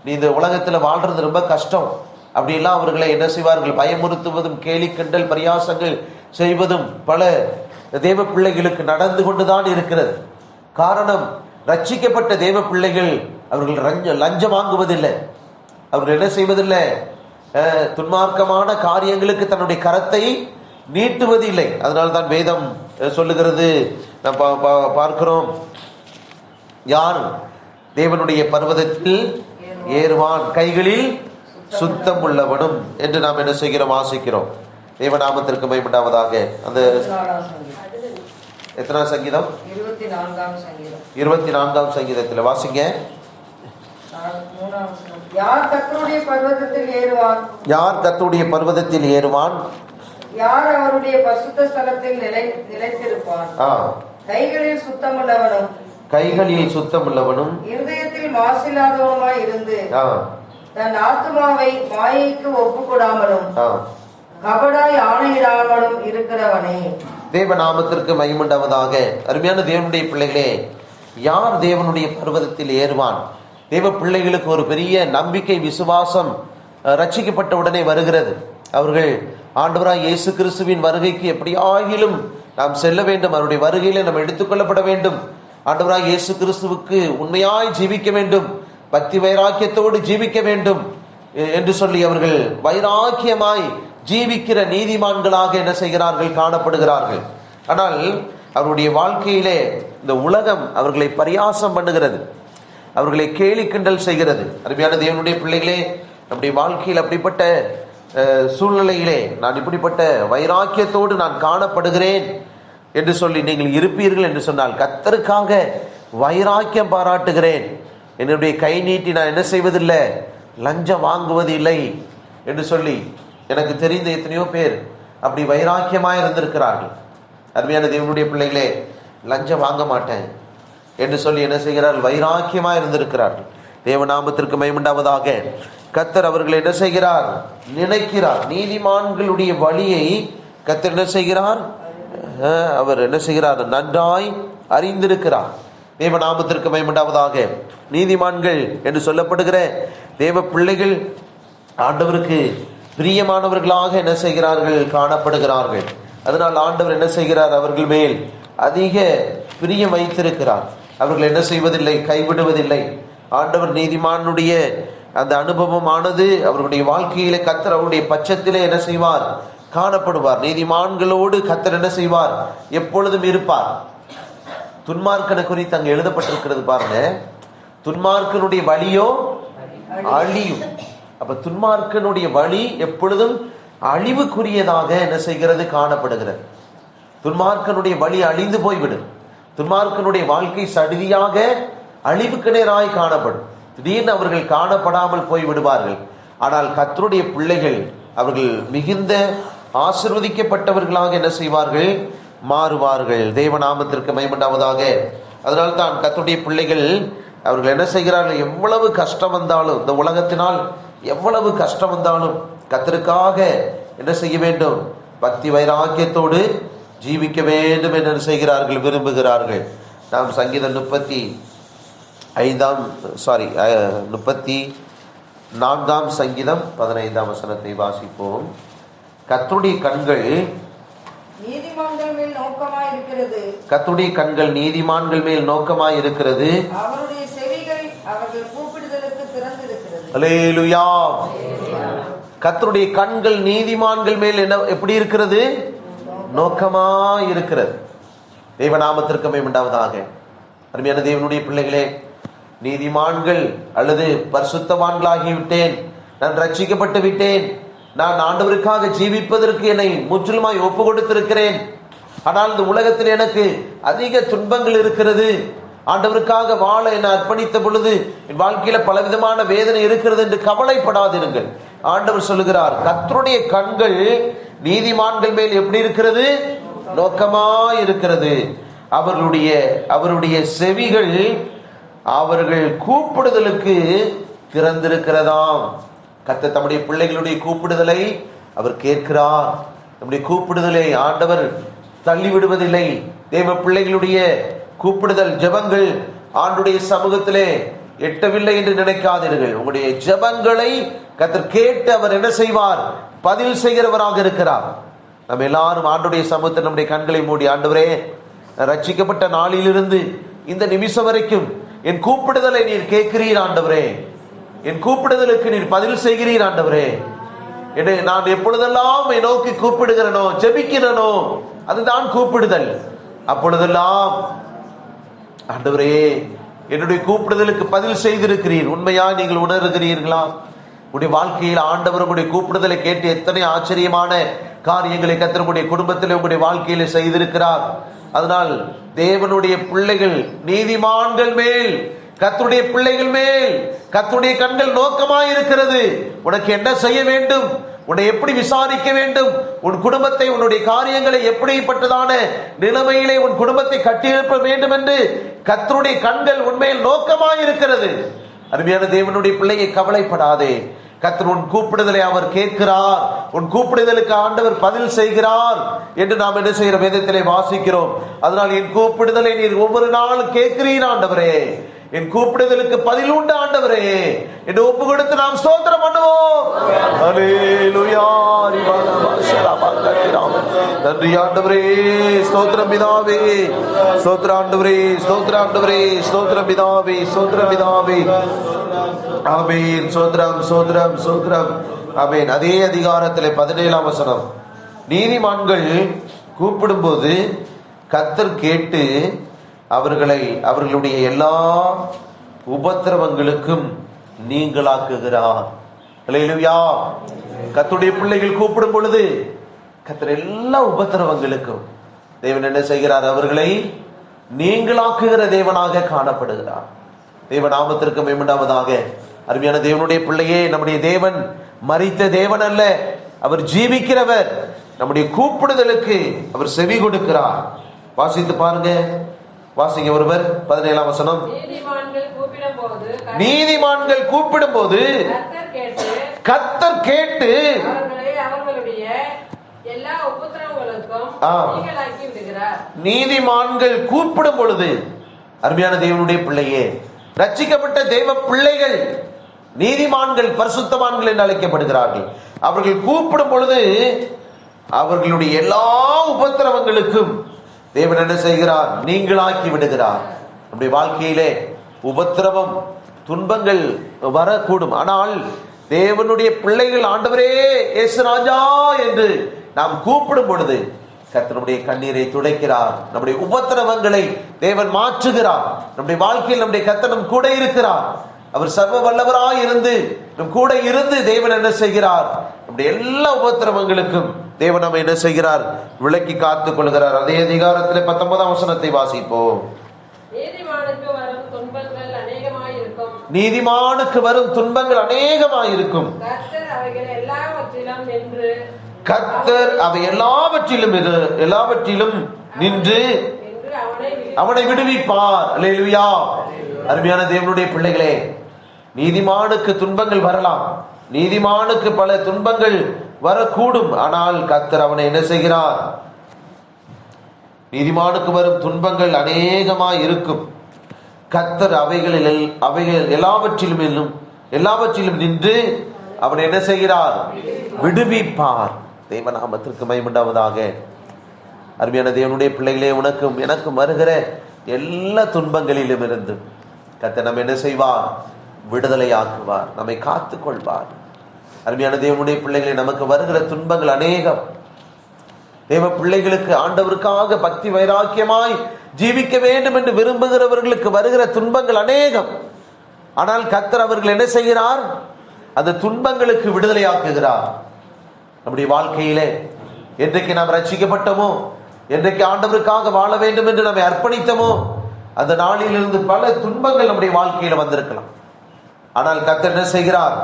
நீ இந்த உலகத்தில் வாழ்றது ரொம்ப கஷ்டம், அப்படியெல்லாம் அவர்களை என்ன செய்வார்கள், பயமுறுத்துவதும் கேலி கிண்டல் பரியாசங்கள் செய்வதும் பல தேவ பிள்ளைகளுக்கு நடந்து கொண்டுதான் இருக்கிறது. காரணம், ரட்சிக்கப்பட்ட தேவ பிள்ளைகள் அவர்கள் லஞ்சம் வாங்குவதில்லை, அவர்கள் என்ன செய்வதில்லை, துன்மார்க்கமான காரியங்களுக்கு தன்னுடைய கரத்தை நீட்டுவது இல்லை. அதனால்தான் வேதம் சொல்லுகிறது, நாம் பார்க்கிறோம், யார் தேவனுடைய பர்வதத்தில் ஏறுவான், கைகளில் சுத்தம் உள்ளவனும் என்று நாம் என்ன செய்கிறோம், வாசிக்கிறோம். தேவநாமத்திற்கு மகிமையுண்டாவதாக. அந்த எத்தனாம் சங்கீதம்? 24ஆம் சங்கீதத்தில் வாசிங்க. யார் கர்த்தருடைய பர்வதத்தில் ஏறுவான், யார் கர்த்தருடைய பர்வதத்தில் ஏறுவான், யார் அவருடைய பரிசுத்த ஸ்தலத்தில் நிலைத்திருப்பான். கைகளில் சுத்தமுள்ளவனும், கைகளில் சுத்தமுள்ளவனும், இருதயத்தில் மாசில்லாதவனுமாய் இருந்து தன் ஆத்துமாவை மாயைக்கு ஒப்புக்கொடாமலும் கபடாய் ஆணையிடாமலும் இருக்கிறவனே. தேவநாமத்திற்கு மகிமையுண்டாவதாக. அருமையான தேவனுடைய பிள்ளைகளே, யார் தேவனுடைய பர்வதத்தில் ஏறுவான்? தேவ பிள்ளைகளுக்கு ஒரு பெரிய நம்பிக்கை, விசுவாசம் ரட்சிக்கப்பட்ட உடனே வருகிறது. அவர்கள் ஆண்டவராய் இயேசு கிறிஸ்துவின் வருகைக்கு எப்படியாகிலும் நாம் செல்ல வேண்டும், அவருடைய வருகையில நாம் எடுத்துக்கொள்ளப்பட வேண்டும், ஆண்டவராய் இயேசு கிறிஸ்துவுக்கு உண்மையாய் ஜீவிக்க வேண்டும், பக்தி வைராக்கியத்தோடு ஜீவிக்க வேண்டும் என்று சொல்லி அவர்கள் வைராக்கியமாய் ஜீவிக்கிற நீதிமான்களாக என்ன செய்கிறார்கள், காணப்படுகிறார்கள். ஆனால் அவருடைய வாழ்க்கையிலே இந்த உலகம் அவர்களை பரியாசம் பண்ணுகிறது, அவர்களை கேலி கிண்டல் செய்கிறது. அருமையான தேவனுடைய பிள்ளைகளே, நம்முடைய வாழ்க்கையில் அப்படிப்பட்ட சூழ்நிலையிலே நான் இப்படிப்பட்ட வைராக்கியத்தோடு நான் காணப்படுகிறேன் என்று சொல்லி நீங்கள் இருப்பீர்கள் என்று சொன்னால், கர்த்தருக்காக வைராக்கியம் பாராட்டுகிறேன், என்னுடைய கை நீட்டி நான் என்ன செய்வதில்லை, லஞ்சம் வாங்குவது இல்லை என்று சொல்லி, எனக்கு தெரிந்த எத்தனையோ பேர் அப்படி வைராக்கியமாக இருந்திருக்கிறார்கள். அருமையான தேவனுடைய பிள்ளைகளே, லஞ்சம் வாங்க மாட்டேன் என்று சொல்லி என்ன செய்கிறார்கள், வைராக்கியமாக இருந்திருக்கிறார்கள். தேவநாமத்திற்கு மகிமையுண்டாவதாக. கர்த்தர் அவர்களை என்ன செய்கிறார், நினைக்கிறார். நீதிமான்களுடைய வழியை கர்த்தர் என்ன செய்கிறார், அவர் என்ன செய்கிறார், நன்றாய் அறிந்திருக்கிறார். தேவநாமத்திற்கு மகிமையுண்டாவதாக. நீதிமான்கள் என்று சொல்லப்படுகிற தேவ பிள்ளைகள் ஆண்டவருக்கு பிரியமானவர்களாக என்ன செய்கிறார்கள், காணப்படுகிறார்கள். அதனால் ஆண்டவர் என்ன செய்கிறார், அவர்கள் மேல் அதிக பிரியம் வைத்திருக்கிறார். அவர்கள் என்ன செய்வதில்லை, கைவிடுவதில்லை. ஆண்டவர் நீதிமானுடைய அந்த அனுபவமானது அவர்களுடைய வாழ்க்கையிலே கர்த்தர் அவருடைய பட்சத்திலே என்ன செய்வார், காணப்படுவார். நீதிமான்களோடு கர்த்தர் என்ன செய்வார், எப்பொழுதும் இருப்பார். துன்மார்க்கனை குறித்து அங்கே எழுதப்பட்டிருக்கிறது பாருங்க, துன்மார்க்கனுடைய வழியோ அழியும். அப்ப துன்மார்க்கனுடைய வழி எப்பொழுதும் அழிவுக்குரியதாக என்ன செய்கிறது, காணப்படுகிறது. துன்மார்க்கனுடைய வழி அழிந்து போய்விடும். துன்மார்க்கனுடைய வாழ்க்கை சடுதியாக அழிவுக்கு நேராய் காணப்படும். திடீர்னு அவர்கள் காணப்படாமல் போய் விடுவார்கள். ஆனால் கர்த்தருடைய பிள்ளைகள் அவர்கள் மிகுந்த ஆசீர்வதிக்கப்பட்டவர்களாக என்ன செய்வார்கள், மாறுவார்கள். தேவநாமத்திற்கு மகிமையுண்டாவதாக. அதனால்தான் கர்த்தருடைய பிள்ளைகள் அவர்கள் என்ன செய்கிறார்கள், எவ்வளவு கஷ்டம் வந்தாலும், இந்த உலகத்தினால் எவ்வளவு கஷ்டம் வந்தாலும் கர்த்தருக்காக என்ன செய்ய வேண்டும், பக்தி வைராக்கியத்தோடு ஜீவிக்க வேண்டும் என்று செய்கிறார்கள், விரும்புகிறார்கள். நாம் சங்கீதம் 34 சங்கீதம் 15 வசனத்தை வாசிப்போம். கர்த்தருடைய கண்கள் நீதிமான்கள் மேல் நோக்கமாய் இருக்கிறது, கர்த்தருடைய கண்கள் நீதிமான்கள் மேல் நோக்கமாய் இருக்கிறது, அவருடைய செவிகள் அவர்கள் கூப்பிடுதலுக்கு திறந்திருக்கிறது. அல்லேலூயா. கர்த்தருடைய கண்கள் நீதிமான்கள் மேல் என்ன எப்படி இருக்கிறது, நோக்கமாய் இருக்கிறது. தேவநாமத்திற்கு மகிமையுண்டாவதாக. அருமையான தேவனுடைய பிள்ளைகளே, நீதிமான்கள் அல்லது பரிசுத்தவான்களாகிவிட்டேன், நான் ரட்சிக்கப்பட்டு விட்டேன், நான் ஆண்டவருக்காக ஜீவிப்பதற்கு என்னை முற்றிலுமாய் ஒப்பு கொடுத்திருக்கிறேன், ஆனால் இந்த உலகத்தில் எனக்கு அதிக துன்பங்கள் இருக்கிறது, ஆண்டவருக்காக வாழ என்னை அர்ப்பணித்த பொழுது என் வாழ்க்கையில பலவிதமான வேதனை இருக்கிறது என்று கவலைப்படாதிருங்கள். ஆண்டவர் சொல்லுகிறார், கர்த்தருடைய கண்கள் நீதிமான்கள் மேல் எப்படி இருக்கிறது, நோக்கமாய் இருக்கிறது. அவருடைய செவிகள் அவர்கள் கூப்பிடுதலுக்கு திறந்திருக்கிறதாம். கர்த்தர் தம்முடைய பிள்ளைகளுடைய கூப்பிடுதலை அவர் கேட்கிறார். நம்முடைய கூப்பிடுதலை ஆண்டவர் தள்ளி விடுவதில்லை. தேவ பிள்ளைகளுடைய கூப்பிடுதல் ஜெபங்கள் ஆண்டுடைய சமூகத்திலே எட்டவில்லை என்று நினைக்காதீர்கள். உங்களுடைய ஜெபங்களை கர்த்தர் கேட்டு அவர் என்ன செய்வார், பதில் செய்கிறவராக இருக்கிறார். நம்ம எல்லாரும் ஆண்டுடைய சமூகத்தில் நம்முடைய கண்களை மூடி, ஆண்டவரே, ரட்சிக்கப்பட்ட நாளிலிருந்து இந்த நிமிஷம் வரைக்கும் என் கூப்பிடுதலை நீர் கேட்கிறீர் ஆண்டவரே, என் கூப்பிடுதலுக்கு நீர் பதில் செய்கிறீர் ஆண்டவரே. நான் எப்பொழுதெல்லாம் நோக்கி கூப்பிடுகிறனோ, ஜெபிக்கிறனோ, அதுதான் கூப்பிடுதல். அப்பொழுதெல்லாம் ஆண்டவரே என்னுடைய கூப்பிடுதலுக்கு பதில் செய்திருக்கிறீர். உண்மையா நீங்கள் உணர்கிறீர்களா? உடைய வாழ்க்கையில் ஆண்டவர் உங்களுடைய கூப்பிடுதலை கேட்டு எத்தனை ஆச்சரியமான காரியங்களை கர்த்தர் உங்களுடைய குடும்பத்தில் உங்களுடைய வாழ்க்கையில செய்திருக்கிறார். அதனால் தேவனுடைய பிள்ளைகள் நீதிமான்கள் மேல், கர்த்தருடைய பிள்ளைகள் மேல் கர்த்தருடைய கண்கள் நோக்கமாய் இருக்கிறது. உனக்கு என்ன செய்ய வேண்டும், உன்னை எப்படி விசாரிக்க வேண்டும், உன் குடும்பத்தை, உன்னுடைய காரியங்களை எப்படிப்பட்டதான நிலைமையிலே உன் குடும்பத்தை கட்டியெழுப்ப வேண்டும் என்று கர்த்தருடைய கண்கள் உண்மையில் நோக்கமாய் இருக்கிறது. அருமையான தேவனுடைய பிள்ளையை, கவலைப்படாதே. கர்த்தர் உன் கூப்பிடுதலை அவர் கேட்கிறார், உன் கூப்பிடுதலுக்கு ஆண்டவர் பதில் செய்கிறார் என்று நாம் என்ன செய்கிற வேதத்திலே வாசிக்கிறோம். அதனால் என் கூப்பிடுதலை நீர் ஒவ்வொரு நாளும் கேட்கிறீர் ஆண்டவரே, என் கூப்பிடுதலுக்கு பதில் உண்டு ஆண்டவரே என்று ஒப்பு கொடுத்து நாம் ஸ்தோத்திரம் பண்ணுவோம். அல்லேலூயா. நன்றி ஆண்டவரே, ஸ்தோத்திரம் பிதாவே, ஸ்தோத்திரம் ஆண்டவரே, ஸ்தோத்திரம் ஆண்டவரே, ஸ்தோத்திரம் பிதாவே, ஸ்தோத்திரம் பிதாவே. ஆமென். சோத்ரம் சோத்ரம் சோத்ரம். ஆமென். அதே அதிகாரத்திலே 17 வசனம், நீதிமான்கள் கூப்பிடும்போது கர்த்தர் கேட்டு அவர்களை அவர்களுடைய எல்லா உபத்திரவங்களுக்கும் நீங்களாக்குகிறார். அல்லேலூயா. கர்த்தருடைய பிள்ளைகள் கூப்பிடும் பொழுது கர்த்தர் எல்லா உபத்திரவங்களுக்கும் தேவன் என்ன செய்கிறார்? அவர்களை நீங்களாக்குகிற தேவனாக காணப்படுகிறார். தேவ நாமத்திற்கு மேம்படாவதாக. அருமையான தேவனுடைய பிள்ளையே, நம்முடைய தேவன் மரித்த தேவன் அல்ல, அவர் ஜீவிக்கிறவர். நம்முடைய கூப்பிடுதலுக்கு அவர் செவி கொடுக்கிறார். வாசித்து பாருங்க, வாசிங்க ஒருவர் 17ஆம் வசனம். நீதிமான்கள் கூப்பிடும் போது கர்த்தர் கேட்டு நீதிமான்கள் கூப்பிடும் பொழுது, அருமையான தேவனுடைய பிள்ளையே, ரட்சிக்கப்பட்ட தேவ பிள்ளைகள் நீதிமான்கள் பரிசுத்தவான்கள் என்று அழைக்கப்படுகிறார்கள். அவர்கள் கூப்பிடும் பொழுது அவர்களுடைய எல்லா உபத்திரவங்களுக்கும் தேவன் என்ன செய்கிறார்? நீங்களாக்கி விடுகிறார். நம்முடைய வாழ்க்கையிலே உபத்திரவம், துன்பங்கள் வரக்கூடும். ஆனால் தேவனுடைய பிள்ளைகள் ஆண்டவரே இயேசு ராஜா என்று நாம் கூப்பிடும் பொழுது கர்த்தருடைய கண்ணீரை துடைக்கிறார். நம்முடைய உபத்திரவங்களை தேவன் மாற்றுகிறார். நம்முடைய வாழ்க்கையில் நம்முடைய கர்த்தர் நம் கூட இருக்கிறார். அவர் சர்வ வல்லவராய் இருந்து நம் கூட இருந்து தேவன் என்ன செய்கிறார்? நம்முடைய எல்லா உபத்திரவங்களுக்கும் தேவன் நம்ம என்ன செய்கிறார்? விலக்கி காத்துக் கொள்கிறார். அதே அதிகாரத்தில் 19ஆம் வசனத்தை வாசிப்போம். நீதிமானுக்கு வரும் துன்பங்கள் அநேகமாயிருக்கும். கர்த்தர் அவை எல்லாவற்றிலும் நின்று அவனை விடுவிப்பார். அல்லேலூயா. அருமையான தேவனுடைய பிள்ளைகளே, நீதிமானுக்கு துன்பங்கள் வரலாம், நீதிமானுக்கு பல துன்பங்கள் வரக்கூடும். ஆனால் கர்த்தர் அவனை என்ன செய்கிறார்? நீதிமானுக்கு வரும் துன்பங்கள் அநேகமாய் இருக்கும். கர்த்தர் அவைகள் எல்லாவற்றிலும் நின்று அவனை என்ன செய்கிறார்? விடுவிப்பார். தேவநாமத்திற்கு மகிமையுண்டாவதாக. அருமையான தேவனுடைய பிள்ளைகளே, உனக்கும் எனக்கும் வருகிற எல்லா துன்பங்களிலும் இருந்து கர்த்தர் நம்ம என்ன செய்வார்? விடுதலை ஆக்குவார், நம்மை காத்துக் கொள்வார். அருமையான தேவனுடைய பிள்ளைகளே, நமக்கு வருகிற துன்பங்கள் அநேகம். தேவ பிள்ளைகளுக்கு, ஆண்டவருக்காக பக்தி வைராக்கியமாய் ஜீவிக்க வேண்டும் என்று விரும்புகிறவர்களுக்கு வருகிற துன்பங்கள் அநேகம். ஆனால் கர்த்தர் அவர்கள் என்ன செய்கிறார்? அந்த துன்பங்களுக்கு விடுதலை ஆக்குகிறார். நம்முடைய வாழ்க்கையிலே என்றைக்கு நாம் ரட்சிக்கப்பட்டோமோ, என்றைக்கு ஆண்டவருக்காக வாழ வேண்டும் என்று நம்மை அர்ப்பணித்தோமோ, அந்த நாளிலிருந்து பல துன்பங்கள் நம்முடைய வாழ்க்கையில வந்திருக்கலாம். ஆனால் கர்த்தர் என்ன செய்கிறார்?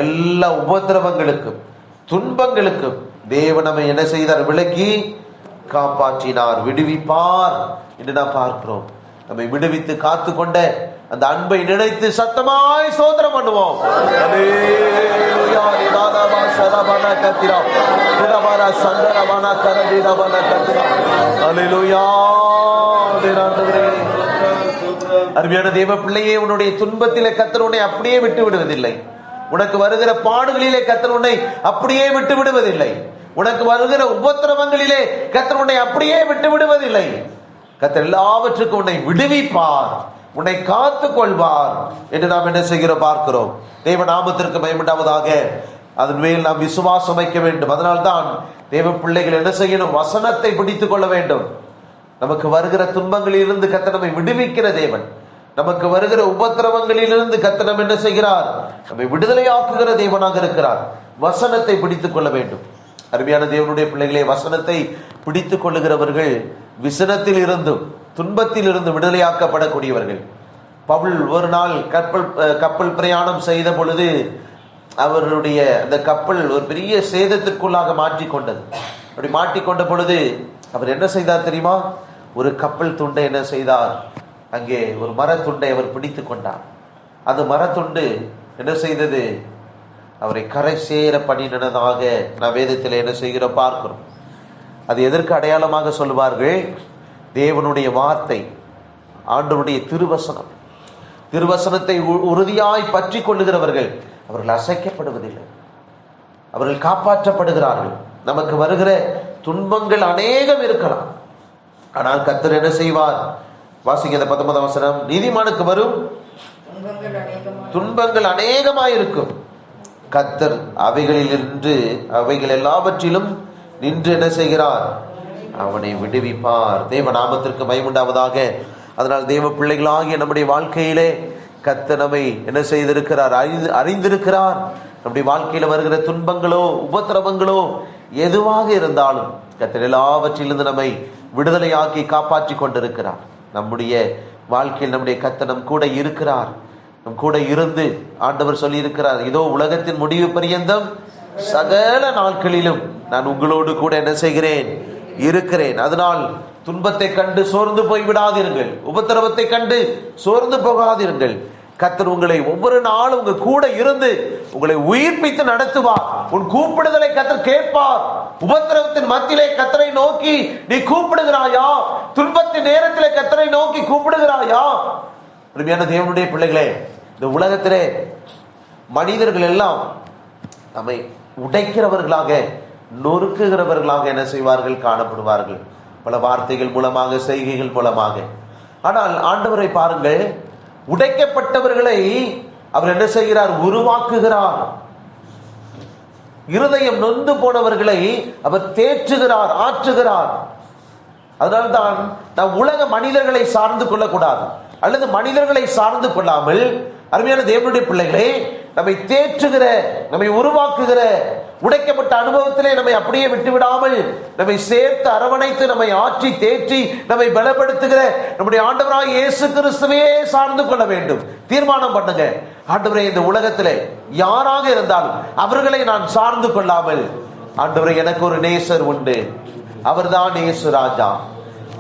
எல்லா உபத்திரவங்களுக்கும் துன்பங்களுக்கும் தேவன் நம்மை என்ன செய்தார்? விலக்கி காப்பாற்றினார், விடுவிப்பார் என்று நாம் பார்க்கிறோம். நம்மை விடுவித்து காத்து கொண்ட அந்த அன்பை நினைத்து சத்தமாய் ஸ்தோத்திரம் பண்ணுவோம். அருமையான தேவ பிள்ளையே, உன்னுடைய துன்பத்திலே கர்த்தர் உன்னை அப்படியே விட்டு விடுவதில்லை. உனக்கு வருகிற பாடுகளிலே கர்த்தர் உன்னை அப்படியே விட்டு விடுவதில்லை. உனக்கு வருகிற உபத்திரவங்களிலே கர்த்தர் உன்னை அப்படியே விட்டு விடுவதில்லை. கர்த்தர் எல்லாவற்றுக்கும் உன்னை விடுவிப்பார், உன்னை காத்துக் கொள்வார் என்று நாம் என்ன செய்கிறோம் பார்க்கிறோம். தேவ நாமத்திற்கு மகிமையுண்டாவதாக. அதன் மேல் நாம் விசுவாசம் வைக்க வேண்டும். அதனால்தான் தேவ பிள்ளைகள் என்ன செய்யணும்? வசனத்தை பிடித்துக் கொள்ள வேண்டும். நமக்கு வருகிற துன்பங்களிலிருந்து கர்த்தர் நம்மை விடுவிக்கிற தேவன். நமக்கு வருகிற உபத்திரவங்களிலிருந்து கர்த்தர் நம்ம என்ன செய்கிறார்? நம்மை விடுதலையாக்குகிற தேவனாக இருக்கிறார். வசனத்தை பிடித்துக் கொள்ள வேண்டும். அருமையான தேவனுடைய பிள்ளைகளே, வசனத்தை பிடித்துக் கொள்ளுகிறவர்கள் விசனத்தில் இருந்தும் துன்பத்தில் இருந்து விடுதலையாக்கப்படக்கூடியவர்கள். பவுல் ஒரு நாள் கப்பல் பிரயாணம் செய்த பொழுது அவருடைய அந்த கப்பல் ஒரு பெரிய சேதத்திற்குள்ளாக மாற்றிக்கொண்டது. அப்படி மாட்டிக்கொண்ட பொழுது அவர் என்ன செய்தார் தெரியுமா? ஒரு கப்பல் துண்டை என்ன செய்தார்? அங்கே ஒரு மரத்துண்டை அவர் பிடித்து கொண்டார். அந்த மரத்துண்டு என்ன செய்தது? அவரை கரை சேர பண்ணினதாக நான் வேதத்தில் என்ன செய்கிறோம் பார்க்கிறோம். அது எதற்கு அடையாளமாக சொல்லுவார்கள்? தேவனுடைய வார்த்தை, ஆண்டவருடைய திருவசனம். திருவசனத்தை உறுதியாய் பற்றி கொள்ளுகிறவர்கள் அவர்கள் அசைக்கப்படுவதில்லை, அவர்கள் காப்பாற்றப்படுகிறார்கள். நமக்கு வருகிற துன்பங்கள் அநேகம் இருக்கலாம், ஆனால் கர்த்தர் என்ன செய்வார்? வாசிங்க 19ஆம் வசனம். நீதிமானுக்கு வரும் துன்பங்கள் அநேகமாயிருக்கும். கர்த்தர் அவைகள் எல்லாவற்றிலும் நின்று என்ன செய்கிறார்? அவனை விடுவிப்பார். தேவ நாமத்திற்கு மகிமையுண்டாவதாக. அதனால் தேவ பிள்ளைகளாகிய நம்முடைய வாழ்க்கையிலே கர்த்தர் நம்மை என்ன செய்திருக்கிறார், அறிந்திருக்கிறார். நம்முடைய வாழ்க்கையில வருகிற துன்பங்களோ உபத்திரவங்களோ எதுவாக இருந்தாலும் கர்த்தர் எல்லாவற்றிலிருந்து நம்மை விடுதலையாக்கி காப்பாற்றி கொண்டிருக்கிறார். நம்முடைய வாழ்க்கையில் நம்முடைய கர்த்தர் நம் கூட இருக்கிறார். நம் கூட இருந்து ஆண்டவர் சொல்லி இருக்கிறார், இதோ உலகத்தின் முடிவு பரியந்தம் சகல நாட்களிலும் நான் உங்களோடு கூட என்ன செய்கிறேன், இருக்கிறேன். அதனால் துன்பத்தை கண்டு சோர்ந்து போய் விடாதீர்கள், உபத்திரவத்தை கண்டு சோர்ந்து போகாதீர்கள். கர்த்தர் உங்களை ஒவ்வொரு நாளும் உங்க கூட இருந்து உங்களை உயிர்ப்பித்து நடத்துவார். உன் கூப்பிடுதலை கர்த்தர் கேட்பார். உபத்திரவத்தின் மத்தியிலே கர்த்தரை நோக்கி நீ கூப்பிடுகிறாயா? துன்பத்தின் நேரத்திலே கர்த்தரை நோக்கி கூப்பிடுகிறாயா? அருமையான தேவனுடைய பிள்ளைகளே, இந்த உலகத்திலே மனிதர்கள் எல்லாம் நம்மை உடைக்கிறவர்களாக, நொறுக்குகிறவர்களாக என்ன செய்வார்கள், காணப்படுவார்கள். பல வார்த்தைகள் மூலமாக, செய்கைகள் மூலமாக. ஆனால் ஆண்டவரை பாருங்கள், உடைக்கப்பட்டவர்களை அவர் என்ன செய்கிறார், உருவாக்குகிறார். இருதயம் நொந்து போனவர்களை அவர் தேற்றுகிறார், ஆற்றுகிறார். அதனால்தான் நாம் உலக மனிதர்களை சார்ந்து கொள்ளக்கூடாது, அல்லது மனிதர்களை சார்ந்து கொள்ளாமல் அருமையான தேவனுடைய பிள்ளைகளே, நம்மை தேற்றுகிற, நம்மை உருவாக்குகிற, உடைக்கப்பட்ட அனுபவத்திலே நம்மை அப்படியே விட்டுவிடாமல் நம்மை சேர்த்து அரவணைத்து நம்மை ஆற்றி தேற்றி நம்மை பலப்படுத்துகிற நம்முடைய ஆண்டவராய் இயேசு கிறிஸ்துவையே சார்ந்து கொள்ள வேண்டும். தீர்மானம் பண்ணுங்க, ஆண்டவரே இந்த உலகத்திலே யாராக இருந்தாலும் அவர்களை நான் சார்ந்து கொள்ளாமல், ஆண்டவரே எனக்கு ஒரு நேசர் உண்டு, அவர்தான் இயேசு ராஜா,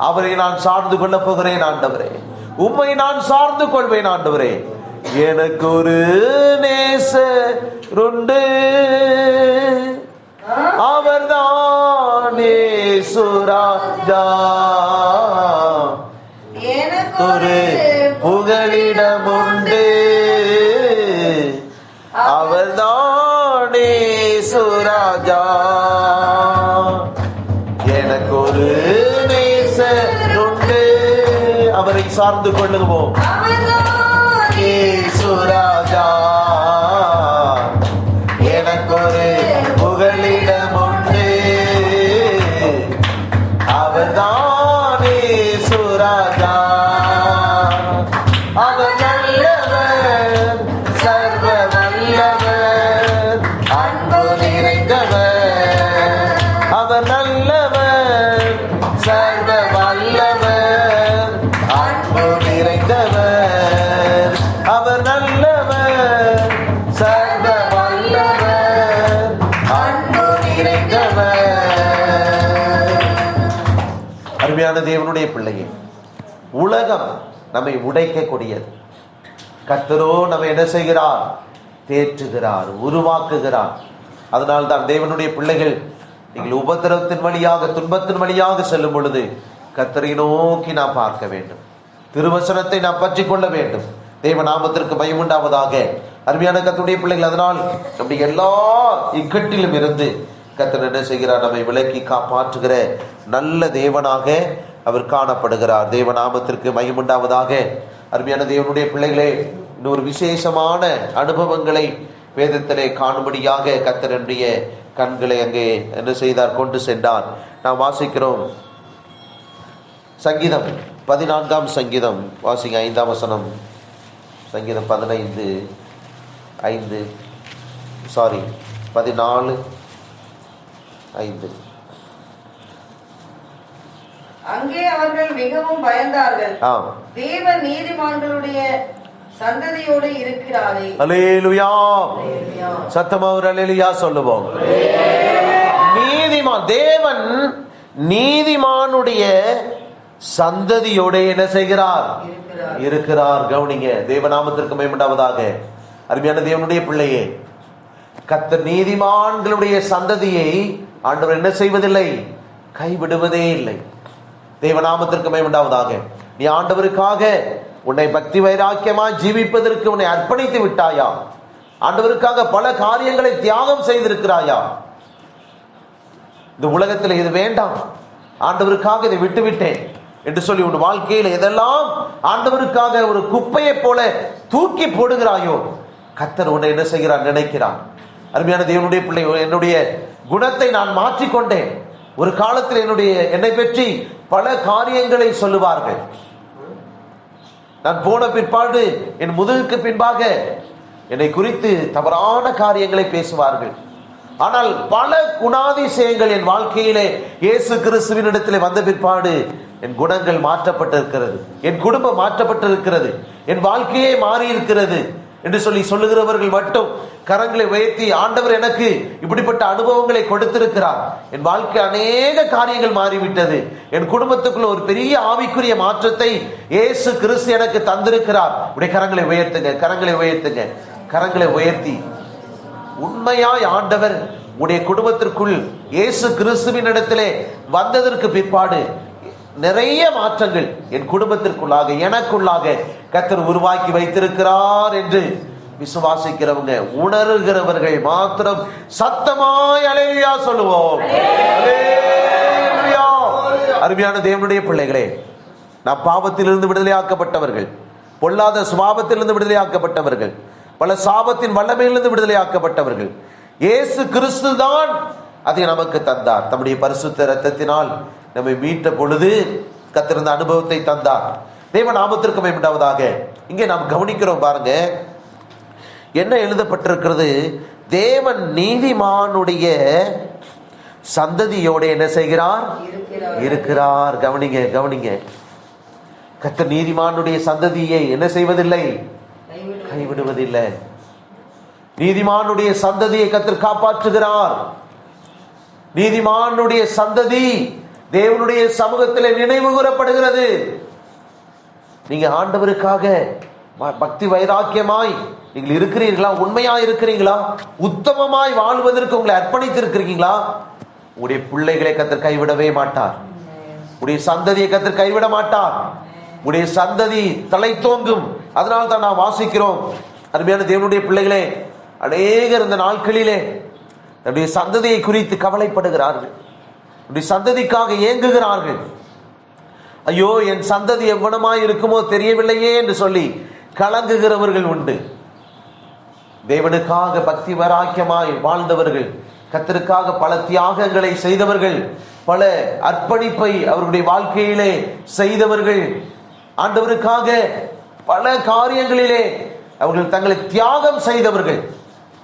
அவரை நான் சார்ந்து கொள்ள போகிறேன். ஆண்டவரே உம்மை நான் சார்ந்து கொள்வேன். ஆண்டவரே எனக்கு ஒரு நேசர் உண்டு, அவர்தான் இயேசு ராஜா, எனக்கு ஒரு புகலிடம் உண்டு, அவர்தான் இயேசு ராஜா, எனக்கு ஒரு நேசர் உண்டு. அவரை சார்ந்து கொள்ளுவோம். இயேசு ராஜா, எனக்கு ஒரு புகலிடம் உண்டு, அவர்தான் இயேசு ராஜா, அவர் நல்லவர், சர்வ வல்லவர், அன்பு நிறைந்தவர், அவர் நல்லவர், சர்வ வல்லவர், அன்பு நிறைந்தவர், அவர் நல்லவர், சர்வ வல்லவர், அன்பு நிறைந்தவர். அருமையான தேவனுடைய பிள்ளையே, உலகம் நம்மை உடைக்கக்கூடியது. கர்த்தரோ நம்மை என்ன செய்கிறார், தேற்றுகிறார், உருவாக்குகிறார். அதனால் தான் தேவனுடைய பிள்ளைகள், நீங்கள் உபத்திரவத்தின் வழியாக, துன்பத்தின் வழியாக செல்லும் பொழுது கர்த்தரை நோக்கி நாம் பார்க்க வேண்டும், திருவசனத்தை நாம் பற்றி கொள்ள வேண்டும். தேவ நாமத்திற்கு மகிமையுண்டாவதாக. அருமையான கர்த்தருடைய பிள்ளைகள், அதனால் நம்முடைய எல்லா இக்கட்டிலும் இருந்து கர்த்தர் என்ன செய்கிறார், நம்மை விலக்கி காப்பாற்றுகிற நல்ல தேவனாக அவர் காணப்படுகிறார். தேவ நாமத்திற்கு மகிமையுண்டாவதாக. அருமையான தேவனுடைய பிள்ளைகளே, இன்னொரு விசேஷமான அனுபவங்களை வேதத்திலே காணும்படியாக கர்த்தர் என்னுடைய கண்களை அங்கே என்ன செய்தார், கொண்டு சென்றார். நாம் வாசிக்கிறோம், சங்கீதம் 14ஆம் சங்கீதம், வாசிங்க 5ஆம் வசனம். சங்கீதம் 14:5. அங்கே அவர்கள் மிகவும் பயந்தார்கள். தேவன் நீதிமான்களுடைய சந்ததியோடு இருக்கிறாரே. அல்லேலூயா. சத்தமா ஒரு அல்லேலூயா சொல்லுவோம். நீதிமான், தேவன் நீதிமானுடைய சந்ததியோட என்ன செய்கிறார், இருக்கிறார். கவனிங்க, தேவநாமத்திற்கு மகிமையுண்டாவதாக. அருமையான தேவனுடைய பிள்ளையே, கர்த்தர் நீதிமான்களுடைய சந்ததியை ஆண்டவர் என்ன செய்வதில்லை, கைவிடுவதே இல்லை. தேவநாமத்திற்கு மகிமையுண்டாவதாக. நீ ஆண்டவருக்காக உன்னை பக்தி வைராக்கியமாய் ஜீவிப்பதற்கு உன்னை அர்ப்பணித்து விட்டாயா? ஆண்டவருக்காக பல காரியங்களை தியாகம் செய்திருக்கிறாயா? இந்த உலகத்தில் இது வேண்டாம், ஆண்டவருக்காக இதை விட்டுவிட்டேன் என்று சொல்லி உன் வாழ்க்கையில் எதெல்லாம் ஆண்டவருக்காக ஒரு குப்பையை போல தூக்கி போடுகிறாயோ, கர்த்தர் உன்னை என்ன செய்கிறார், நினைக்கிறார். அருமையான தேவனுடைய பிள்ளை, என்னுடைய குணத்தை நான் மாற்றிக்கொண்டேன், ஒரு காலத்தில் என்னை பற்றி பல காரியங்களை சொல்லுவார்கள். நான் போன பிற்பாடு என் முதுகுக்கு பின்பாக என்னை குறித்து தவறான காரியங்களை பேசுவார்கள். ஆனால் பல குணாதிசயங்கள் என் வாழ்க்கையிலே இயேசு கிறிஸ்துவின் இடத்திலே வந்த பிற்பாடு என் குணங்கள் மாற்றப்பட்டிருக்கிறது, என் குடும்பம் மாற்றப்பட்டிருக்கிறது, என் வாழ்க்கையே மாறி இருக்கிறது என்று சொல்லுகிறவர்கள் மட்டும் கரங்களை உயர்த்தி, ஆண்டவர் எனக்கு இப்படிப்பட்ட அனுபவங்களை கொடுத்திருக்கிறார், என் வாழ்க்கை அநேக காரியங்கள் மாறிவிட்டது, என் குடும்பத்துக்குள்ள ஒரு பெரிய ஆவிக்குரிய மாற்றத்தை இயேசு கிறிஸ்து எனக்கு தந்திருக்கிறார். உடைய கரங்களை உயர்த்துங்க, கரங்களை உயர்த்துங்க, கரங்களை உயர்த்தி உண்மையாய் ஆண்டவர் உடைய குடும்பத்திற்குள் இயேசு கிறிஸ்துவின் இடத்திலே வந்ததற்கு பிற்பாடு நிறைய மாற்றங்கள் என் குடும்பத்திற்குள்ளாக எனக்குள்ளாக கர்த்தர் உருவாக்கி வைத்திருக்கிறார் என்று விசுவாசிக்கிறவங்க, உணர்கிறவர்கள் மாத்திரம் சத்தமாய் அல்லேலூயா சொல்லுவோம். அல்லேலூயா. அருமையான தேவனுடைய பிள்ளைகளே, நாம் பாவத்திலிருந்து விடுதலையாக்கப்பட்டவர்கள், பொல்லாத சுபாவத்திலிருந்து விடுதலையாக்கப்பட்டவர்கள், பல சாபத்தின் வல்லமையிலிருந்து விடுதலையாக்கப்பட்டவர்கள். இயேசு கிறிஸ்து தான் அதை நமக்கு தந்தார். தம்முடைய பரிசுத்த இரத்தத்தினால் நம்மை மீட்ட பொழுது கத்திருந்த அனுபவத்தை தந்தார். தேவ நாமத்திற்கு மகிமை உண்டாவதாக. இங்கே நாம் கவனிக்கிறோம் பாருங்க, என்ன எழுதப்பட்டிருக்கிறது? தேவன் நீதிமானுடைய சந்ததியோடு என்ன செய்கிறார்? இருக்கிறார். கவனிங்க, கவனிங்க. கர்த்தர் நீதிமானுடைய சந்ததியை என்ன செய்வதில்லை? கைவிடுவதில்லை. நீதிமானுடைய சந்ததியை கர்த்தர் காப்பாற்றுகிறார். நீதிமானுடைய சந்ததி தேவனுடைய சமூகத்தில் நினைவு கூறப்படுகிறது. நீங்க ஆண்டவருக்காக பக்தி வைராக்கியமாய் நீங்கள் இருக்கிறீர்களா? உண்மையா இருக்கிறீங்களா? உத்தமமாய் வாழ்வதற்கு உங்களை அர்ப்பணித்திருக்கிறீங்களா? உடைய பிள்ளைகளை கர்த்தர் கைவிடவே மாட்டார். உடைய சந்ததியை கர்த்தர் கைவிட மாட்டார். உடைய சந்ததி தலை தோங்கும். அதனால் தான் நாம் வாசிக்கிறோம், அருமையான தேவனுடைய பிள்ளைகளே, அநேகர் இந்த நாட்களிலே நம்முடைய சந்ததியை குறித்து கவலைப்படுகிறார்கள், நம்முடைய சந்ததிக்காக ஏங்குகிறார்கள். ஐயோ, என் சந்ததி எவ்வளமாய் இருக்குமோ தெரியவில்லையே என்று சொல்லி கலங்குகிறவர்கள் உண்டு. தேவனுக்காக பக்தி வைராக்கியமாய் வாழ்ந்தவர்கள், கர்த்தருக்காக பல தியாகங்களை செய்தவர்கள், பல அர்ப்பணிப்பை அவர்களுடைய வாழ்க்கையிலே செய்தவர்கள், ஆண்டவருக்காக பல காரியங்களிலே அவர்கள் தங்களை தியாகம் செய்தவர்கள்,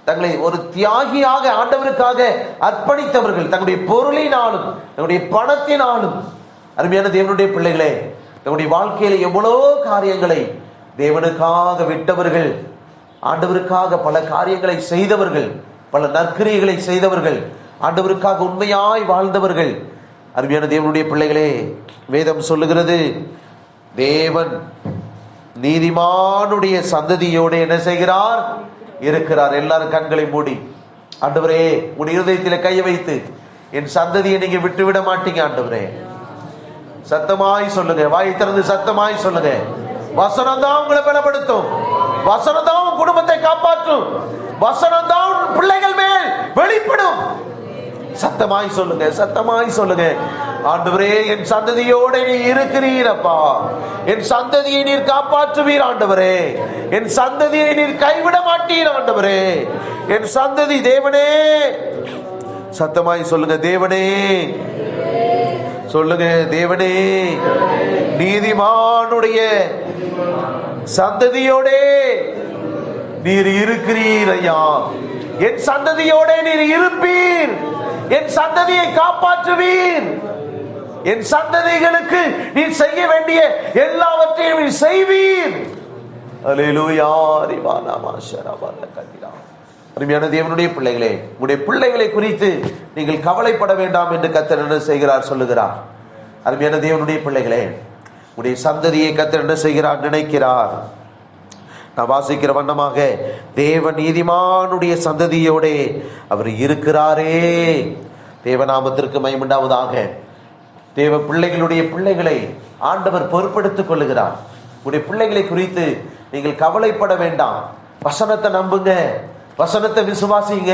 தங்களை ஒரு தியாகியாக ஆண்டவருக்காக அர்ப்பணித்தவர்கள், தங்களுடைய பொருளினாலும் தங்களுடைய பணத்தினாலும். அருமையான தேவனுடைய பிள்ளைகளே, தங்களுடைய வாழ்க்கையில எவ்வளோ காரியங்களை தேவனுக்காக விட்டவர்கள், ஆண்டவருக்காக பல காரியங்களை செய்தவர்கள், பல நற்கிரியைகளை செய்தவர்கள், ஆண்டவருக்காக உண்மையாய் வாழ்ந்தவர்கள். அருமையான தேவனுடைய பிள்ளைகளே, வேதம் சொல்லுகிறது, தேவன் நீதிமானுடைய சந்ததியோடு என்ன செய்கிறார்? இருக்கிறார். எல்லாரும் கண்களை மூடி, ஆண்டவரே உன் இருதயத்தில் கையை வைத்து என் சந்ததியை நீங்க விட்டுவிட மாட்டீங்க ஆண்டவரே. சத்தமாய் சொல்லுங்க, வாய் திறந்து சத்தமாய் சொல்லுங்க. வசனம் தான் உங்களை பலப்படுத்தும், வசனம் தான் உன் குடும்பத்தை காப்பாற்றும், வசனம் தான் உன் பிள்ளைகள் மேல் வெளிப்படும். சத்தமாய் சொல்லுங்க, சத்தமாய் சொல்லுங்க. ஆண்டவரே, என் சந்ததியோடு நீ இருக்கிறீரப்பா, என் சந்ததியை நீர் காப்பாற்றுவீர் ஆண்டவரே, என் சந்ததியை நீர் கைவிட மாட்டீர் ஆண்டவரே, என் சந்ததி தேவனே. சத்தமாய் சொல்லுங்க, தேவனே சொல்லுங்க, தேவனே நீதிமானுடைய சந்ததியோடே நீர் இருக்கிறீர் ஐயா, என் சந்ததியோட நீர் இருப்பீர், என் சந்ததியை காப்பாற்றுவீர், என் சந்ததிகளுக்கு நீர் செய்ய வேண்டிய எல்லாவற்றையும் நீர் செய்வீர். அல்லேலூயா. அருமையான தேவனுடைய பிள்ளைகளே, உங்களுடைய பிள்ளைகளை குறித்து நீங்கள் கவலைப்பட வேண்டாம் என்று கர்த்தர் என்ன செய்கிறார்? சொல்லுகிறார். அருமையான தேவனுடைய பிள்ளைகளே, உங்களுடைய சந்ததியை கர்த்தர் என்ன செய்கிறார்? நினைக்கிறார். நான் வாசிக்கிற வண்ணமாக, தேவ நீதிமானுடைய சந்ததியோட அவர் இருக்கிறாரே. தேவநாமத்திற்கு மகிமை உண்டாவதாக. தேவ பிள்ளைகளுடைய பிள்ளைகளை ஆண்டவர் பொறுப்பெடுத்துக் கொள்ளுகிறார். உடைய பிள்ளைகளை குறித்து நீங்கள் கவலைப்பட வேண்டாம். வசனத்தை நம்புங்க, வசனத்தை விசுவாசிங்க.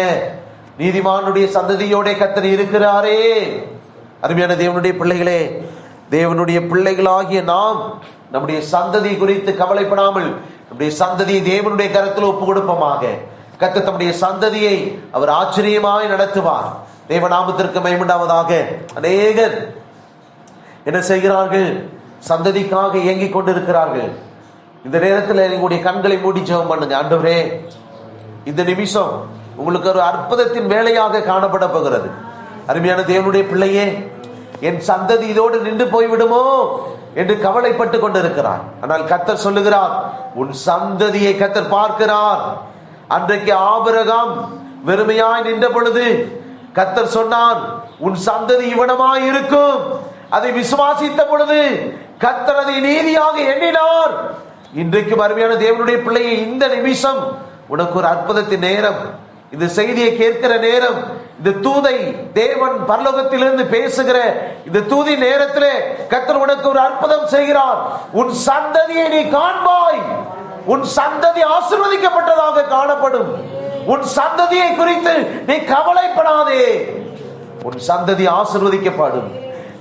நீதிமானுடைய சந்ததியோட கர்த்தர் இருக்கிறாரே. அருமையான தேவனுடைய பிள்ளைகளே, தேவனுடைய பிள்ளைகளாகிய நாம் நம்முடைய சந்ததி குறித்து கவலைப்படாமல் நம்முடைய சந்ததியை தேவனுடைய கரத்தில் ஒப்பு கொடுப்போமாக. கர்த்தர் தம்முடைய சந்ததியை அவர் ஆச்சரியமாய் நடத்துவார். தேவநாமத்திற்கு மகிமையுண்டாவதாக. அநேகர் என்ன செய்கிறார்கள்? சந்ததிக்காக இயங்கிக் கொண்டிருக்கிறார்கள். இந்த நேரத்தில் எங்களுடைய கண்களை மூடி ஜெபம் பண்ணுங்க. ஆண்டவரே, இந்த நிமிஷம் உங்களுக்கு ஒரு அற்புதத்தின் வேலையாக காணப்பட போகிறது. அருமையான தேவனுடைய பிள்ளையே, என் சந்ததி இதோடு நின்று போய்விடுமோ என்று கவலைப்பட்டு கொண்டிருக்கிறார். ஆனால் கர்த்தர் சொல்லுகிறார், உன் சந்ததியை கர்த்தர் பார்க்கிறார். அன்றைக்கு ஆபிரகாம் வெறுமையாய் நின்ற பொழுது கர்த்தர் சொன்னார், உன் சந்ததி இவனமாய் இருக்கும். அதை விசுவாசித்த பொழுது கர்த்தர் அதை நீதியாக எண்ணினார். இன்றைக்கு அருமையான தேவனுடைய பிள்ளையை, இந்த நிமிஷம் உனக்கு ஒரு அற்புதத்தின் நேரம். இந்த செய்தியை கேட்கிற நேரம், இந்த தூதை தேவன் பரலோகத்திலிருந்து பேசுகிற இந்த தூதி நேரத்திலே கர்த்தர் உனக்கு ஒரு அற்புதம் செய்கிறார். உன் சந்ததியை நீ காண்பாய். உன் சந்ததி ஆசீர்வதிக்கப்பட்டதாக காணப்படும். உன் சந்ததியை குறித்து நீ கவலைப்படாதே. உன் சந்ததி ஆசீர்வதிக்கப்படும்.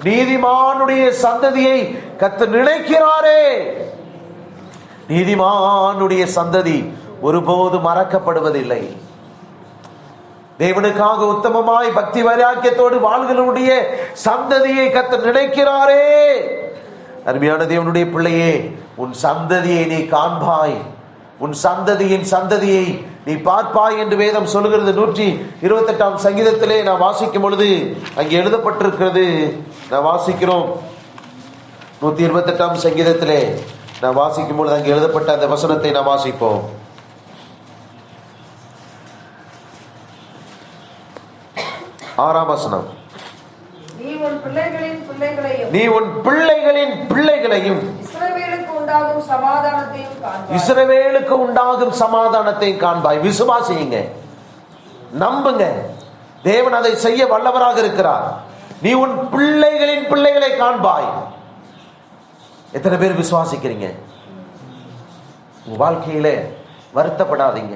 நீதிமானுடைய சந்ததியை கர்த்தர் நினைக்கிறாரே. நீதிமானுடைய சந்ததி ஒருபோது மறக்கப்படுவதில்லை. தேவனுக்காக உத்தமமாய் பக்தி வைராக்கியத்தோடு வாழ்களுடைய சந்ததியை கர்த்தர் நினைக்கிறாரே. அருமையான தேவனுடைய பிள்ளையே, உன் சந்ததியை நீ காண்பாய். உன் சந்ததியின் சந்ததியை நீ பார்ப்பாய் என்று வேதம் சொல்லுகிறது. 128ஆம் சங்கீதத்திலே நான் வாசிக்கும் பொழுது அங்கே எழுதப்பட்டிருக்கிறது. நான் வாசிக்கிறோம். 128ஆம் சங்கீதத்திலே நான் வாசிக்கும் பொழுது அங்கே எழுதப்பட்ட அந்த வசனத்தை நான் வாசிப்போம். 6ஆம் வசனம். நீ உன் பிள்ளைகளின் பிள்ளைகளையும் இஸ்ரவேலுக்கு உண்டாகும் சமாதானத்தையும் காண்பாய். விசுவாசியுங்க, நம்புங்க. தேவன் அதை செய்ய வல்லவராக இருக்கிறார். நீ உன் பிள்ளைகளின் பிள்ளைகளை காண்பாய். எத்தனை பேர் விசுவாசிக்கிறீங்க? உங்க வாழ்க்கையில வருத்தப்படாதீங்க.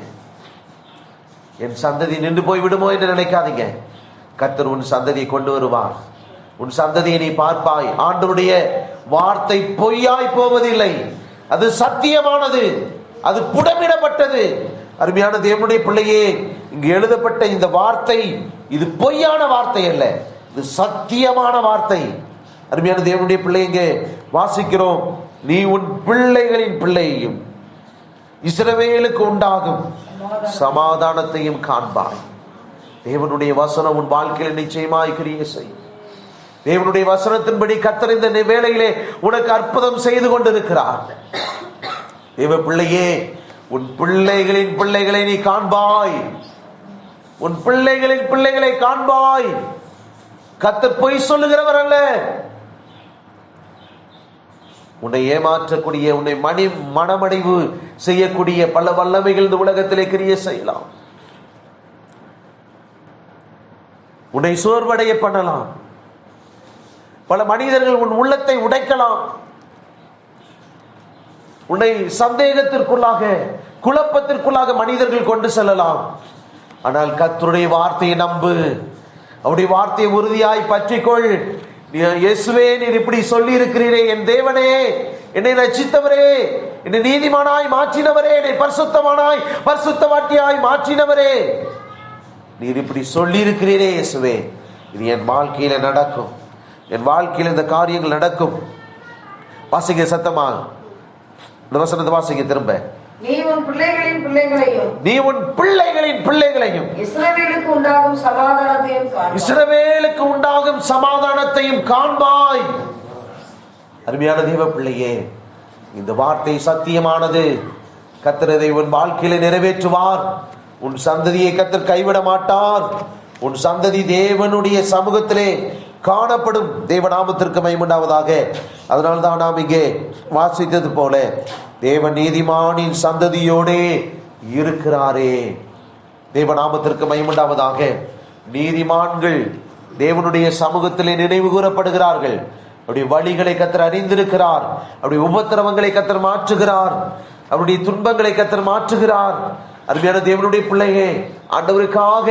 என் சந்ததி நின்று போய் விடுமோ என்று நினைக்காதீங்க. கர்த்தர் உன் சந்ததியை கொண்டு வருவார். உன் சந்ததியை நீ பார்ப்பாய். ஆண்டவருடைய வார்த்தை பொய்யாய் போவதில்லை. அது சத்தியமானது, அது புடமிடப்பட்டது. அருமையான தேவனுடைய பிள்ளையே, இங்கு எழுதப்பட்ட இந்த வார்த்தை இது பொய்யான வார்த்தை அல்ல, இது சத்தியமான வார்த்தை. அருமையான தேவனுடைய பிள்ளைங்க வாசிக்கிறோம். நீ உன் பிள்ளைகளின் பிள்ளையையும் இஸ்ரவேலுக்கு உண்டாகும் சமாதானத்தையும் காண்பாய். தேவனுடைய வசனம் உன் வாழ்க்கையில் நிச்சயமாய் கிரியை செய்யும். தேவனுடைய வசனத்தின்படி கர்த்தர் இந்த வேளையிலே உனக்கு அற்புதம் செய்து கொண்டிருக்கிறார். தேவ பிள்ளையே, உன் பிள்ளைகளின் பிள்ளைகளை நீ காண்பாய். உன் பிள்ளைகளின் பிள்ளைகளை காண்பாய். கர்த்தர் பொய் சொல்லுகிறவர் அல்ல. உன்னை ஏமாற்றக்கூடிய, உன்னை மனமடைவு செய்யக்கூடிய பல வல்லமைகள் இந்த உலகத்திலே கிரியை செய்யலாம். உன்னை சோர்வடைய பண்ணலாம். பல மனிதர்கள் உன் உள்ளத்தை உடைக்கலாம். உன்னை சந்தேகத்திற்குள்ளாக, குழப்பத்திற்குள்ளாக மனிதர்கள் கொண்டு செல்லலாம். ஆனால் கர்த்தருடைய வார்த்தையை நம்பு. அவருடைய வார்த்தையை உறுதியாய் பற்றிக்கொள். இயேசுவே, நீர் இப்படி சொல்லி இருக்கிறீரே, என் தேவனே, என்னை ரட்சித்தவரே, என்னை நீதிமானாய் மாற்றினவரே, என்னை பரிசுத்தமானாய் பரிசுத்தவாட்டியாய் மாற்றினவரே, நீர் இப்படி சொல்லி இருக்கிறீரே இயேசுவே, இது என் வாழ்க்கையில நடக்கும். என் வாழ்க்கையில் இந்த காரியங்கள் நடக்கும். வாசிங்க சத்தமா இந்த வசனத்தை வாசிங்க திரும்ப. நீ உன் பிள்ளைகளின் பிள்ளைகளையும் இஸ்ரவேலுக்கு உண்டாகும் சமாதானத்தையும் காண்பாய். அருமையான தேவ பிள்ளையே, இந்த வார்த்தை சத்தியமானது. கர்த்தர் இதை உன் வாழ்க்கையில நிறைவேற்றுவார். உன் சந்ததியை கர்த்தர் கைவிட மாட்டார். உன் சந்ததி தேவனுடைய சமூகத்திலே காணப்படும். தேவநாமத்திற்கு மகிமையுண்டாவதாக. அதனால்தான் நாம் இங்கே வாசித்தது போல தேவன் நீதிமானின் சந்ததியோடே இருக்கிறாரே. தேவநாமத்திற்கு மகிமையுண்டாவதாக. நீதிமான்கள் தேவனுடைய சமூகத்திலே நினைவு கூறப்படுகிறார்கள். அவருடைய வழிகளை கர்த்தர் அறிந்திருக்கிறார். அவருடைய உபத்திரவங்களை கர்த்தர் மாற்றுகிறார். அவருடைய துன்பங்களை கர்த்தர் மாற்றுகிறார். அருமையான தேவனுடைய பிள்ளையே, ஆண்டவருக்காக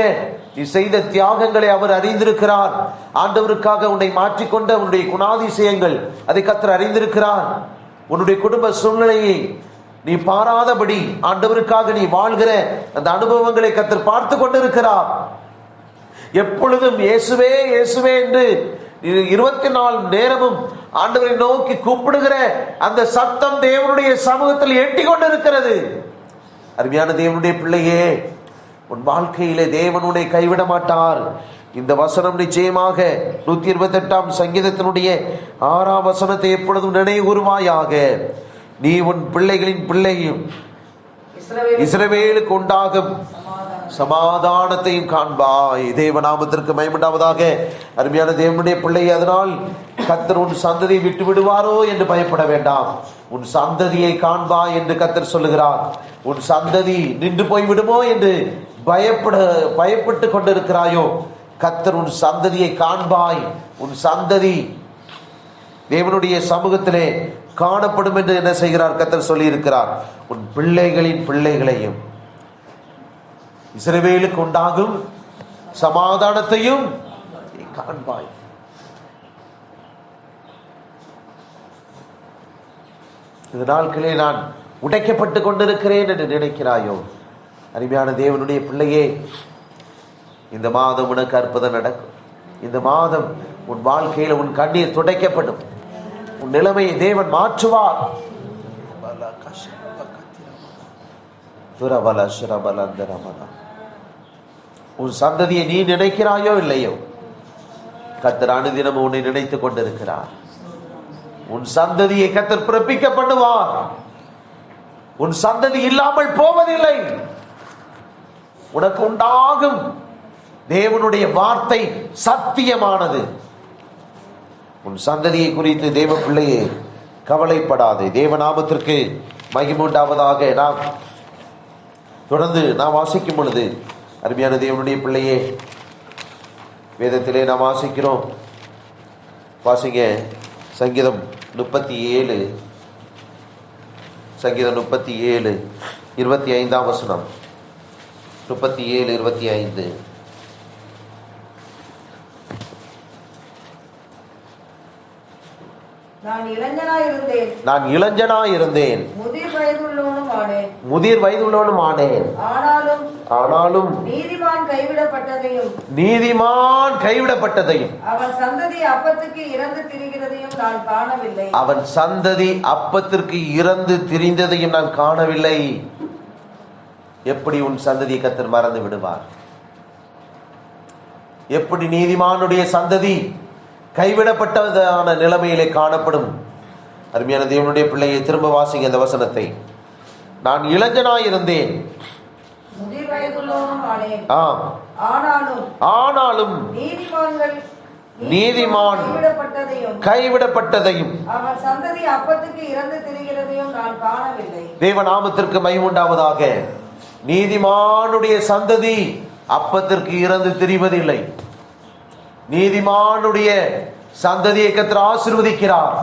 நீ செய்த தியாகங்களை அவர் அறிந்திருக்கிறார். ஆண்டவருக்காக உன்னை மாற்றிக்கொண்ட உன்னுடைய குணாதிசயங்கள் அதை கர்த்தர் அறிந்திருக்கிறார். உன்னுடைய குடும்ப சூழ்நிலையை நீ பாராதபடி ஆண்டவருக்காக நீ வாழ்கிற அந்த அனுபவங்களை கர்த்தர் பார்த்து கொண்டிருக்கிறார். எப்பொழுதும் இயேசுவே இயேசுவே என்று 24 நேரமும் ஆண்டவரை நோக்கி கூப்பிடுகிற அந்த சத்தம் தேவனுடைய சமூகத்தில் எட்டிக் கொண்டிருக்கிறது. அருமையான தேவனுடைய பிள்ளையே, உன் வாழ்க்கையிலே தேவன் உன்னை கைவிட மாட்டார். இந்த வசனம் நிச்சயமாக 128ஆம் சங்கீதத்தினுடைய 6ஆம் வசனத்தை எப்பொழுதும் நினைவுறுவாயாக. நீ உன் பிள்ளைகளின் பிள்ளையும் இஸ்ரவேலுக்கு உண்டாகும் சமாதானத்தையும் காண்பாய். தேவநாமத்திற்கு மகிமையுண்டாவதாக. அருமையான தேவனுடைய பிள்ளை, அதனால் கர்த்தர் உன் சந்ததியை விட்டு விடுவாரோ என்று பயப்பட வேண்டாம். உன் சந்ததியை காண்பாய் என்று கர்த்தர் சொல்லுகிறார். உன் சந்ததி நின்று போய் விடுமோ என்று பயப்பட்டு கொண்டிருக்கிறாயோ, கர்த்தர் உன் சந்ததியை காண்பாய். உன் சந்ததி தேவனுடைய சமூகத்திலே காணப்படும் என்று என்ன செய்கிறார் கர்த்தர் சொல்லி இருக்கிறார். உன் பிள்ளைகளின் பிள்ளைகளையும் இஸ்ரவேலுக்கு உண்டாகும் சமாதானத்தையும் காண்பாய். இந்த நாட்களே நான் உடைக்கப்பட்டு கொண்டிருக்கிறேன் என்று நினைக்கிறாயோ, அருமையான தேவனுடைய பிள்ளையே, இந்த மாதம் உனக்கு அற்புதம் நடக்கும். இந்த மாதம் உன் வாழ்க்கையில் உன் கண்ணீர் துடைக்கப்படும். உன் நிலைமையை தேவன் மாற்றுவார். உன் சந்ததியை நீ நினைக்கிறாயோ இல்லையோ, கர்த்தர் அனுதினம் உன்னை நினைத்துக் கொண்டிருக்கிறார். உன் சந்ததியை கர்த்தர் பிறப்பிக்க பண்ணுவார். உன் சந்ததி இல்லாமல் போவதில்லை. உனக்கு உண்டாகும் தேவனுடைய வார்த்தை சத்தியமானது. உன் சந்ததியை குறித்து தேவ பிள்ளையே கவலைப்படாதே. தேவநாமத்திற்கு மகிமை உண்டாவதாக. நாம் தொடர்ந்து நாம் வாசிக்கும் பொழுது, அருமையான தேவனுடைய பிள்ளையே, வேதத்திலே நாம் வாசிக்கிறோம். வாசிங்க சங்கீதம் 37, சங்கீதம் 37 25ஆம் வசனம். 37:25. நான் இளைஞனாயிருந்தேன், முதிர் வயதுள்ளவனும் ஆனேன். ஆனாலும் நீதிமான் கைவிடப்பட்டதையும் அவன் சந்ததி அப்பத்திற்கு இறந்து திரிகிறதையும் நான் காணவில்லை. அவன் சந்ததி அப்பத்திற்கு இறந்து திரிந்ததையும் நான் காணவில்லை. எப்படி உன் சந்ததியை கர்த்தர் மறந்து விடுவார்? எப்படி நீதிமானுடைய சந்ததி கைவிடப்பட்டதான நிலைமையிலே காணப்படும்? அருமையான தேவனுடைய பிள்ளையை திரும்ப வாசிங்க இந்த வசனத்தை. நான் இளைஞனாயிருந்தேன், ஆனாலும் நீதிமான் கைவிடப்பட்டதையும் அவன் சந்ததி அப்பத்துக்கு இறந்து திரிகிறதையும் நான் காணவில்லை. தேவநாமத்திற்கு மகிமை உண்டாவதாக. நீதிமானுடைய சந்ததி அப்பத்திற்கு இறந்து திரிவதில்லை. நீதிமானுடைய சந்ததியை கர்த்தர் ஆசீர்வதிக்கிறார்.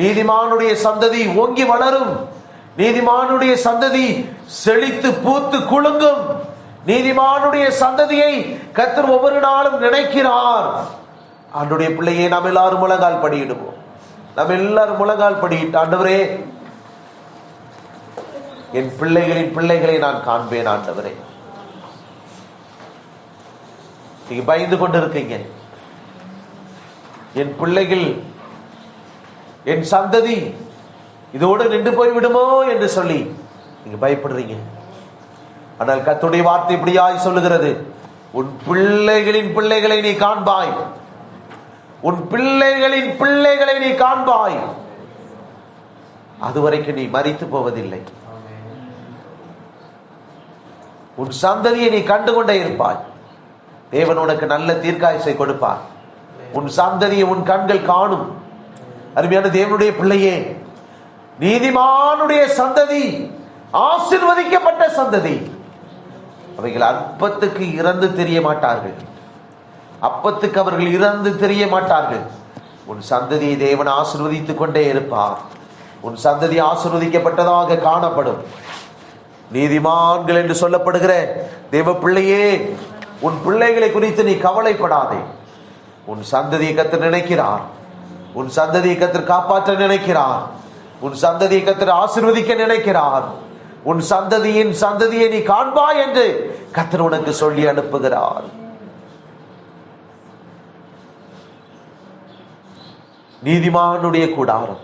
நீதிமானுடைய சந்ததி ஓங்கி வளரும். நீதிமானுடைய சந்ததி செழித்து பூத்து குலுங்கும். நீதிமானுடைய சந்ததியை கர்த்தர் ஒவ்வொரு நாளும் நினைக்கிறார். ஆண்டவருடைய பிள்ளையை நாம் எல்லாரும் முழங்கால் படியிடுவோம். நாம் எல்லாரும் முழங்கால் படியிட்டு, ஆண்டவரே, என் பிள்ளைகளின் பிள்ளைகளை நான் காண்பேன். ஆண்டவரே, நீங்க பயந்து கொண்டிருக்கீங்க. என் பிள்ளைகள், என் சந்ததி இதோடு நின்று போய் விடுமோ என்று சொல்லி நீங்க பயப்படுறீங்க. ஆனால் கர்த்தருடைய வார்த்தை இப்படியாய் சொல்லுகிறது, உன் பிள்ளைகளின் பிள்ளைகளை நீ காண்பாய். உன் பிள்ளைகளின் பிள்ளைகளை நீ காண்பாய். அதுவரைக்கும் நீ மரித்து போவதில்லை. உன் சந்ததியை நீ கண்டுகொண்டே இருப்பாய். தேவன் உனக்கு நல்ல தீர்க்காயுசை கொடுப்பார். உன் சந்ததியை உன் கண்கள் காணும். அருமையான தேவனுடைய பிள்ளையே, நீதிமானுடைய சந்ததி ஆசீர்வதிக்கப்பட்ட சந்ததி. அவைகள் அப்பத்துக்கு இறந்து தெரிய மாட்டார்கள். அப்பத்துக்கு அவர்கள் இறந்து தெரிய மாட்டார்கள். உன் சந்ததியை தேவன் ஆசீர்வதித்துக் கொண்டே இருப்பார். உன் சந்ததி ஆசீர்வதிக்கப்பட்டதாக காணப்படும். நீதிமான்கள் என்று சொல்லப்படுகிற தேவ பிள்ளையே, உன் பிள்ளைகளை குறித்து நீ கவலைப்படாதே. உன் சந்ததியை கர்த்தர் நினைக்கிறார். உன் சந்ததியை கர்த்தர் காப்பாற்ற நினைக்கிறார். உன் சந்ததியை கர்த்தர் ஆசீர்வதிக்க நினைக்கிறார். உன் சந்ததியை நீ காண்பாய் என்று கர்த்தர் உனக்கு சொல்லி அனுப்புகிறார். நீதிமானுடைய கூடாரம்,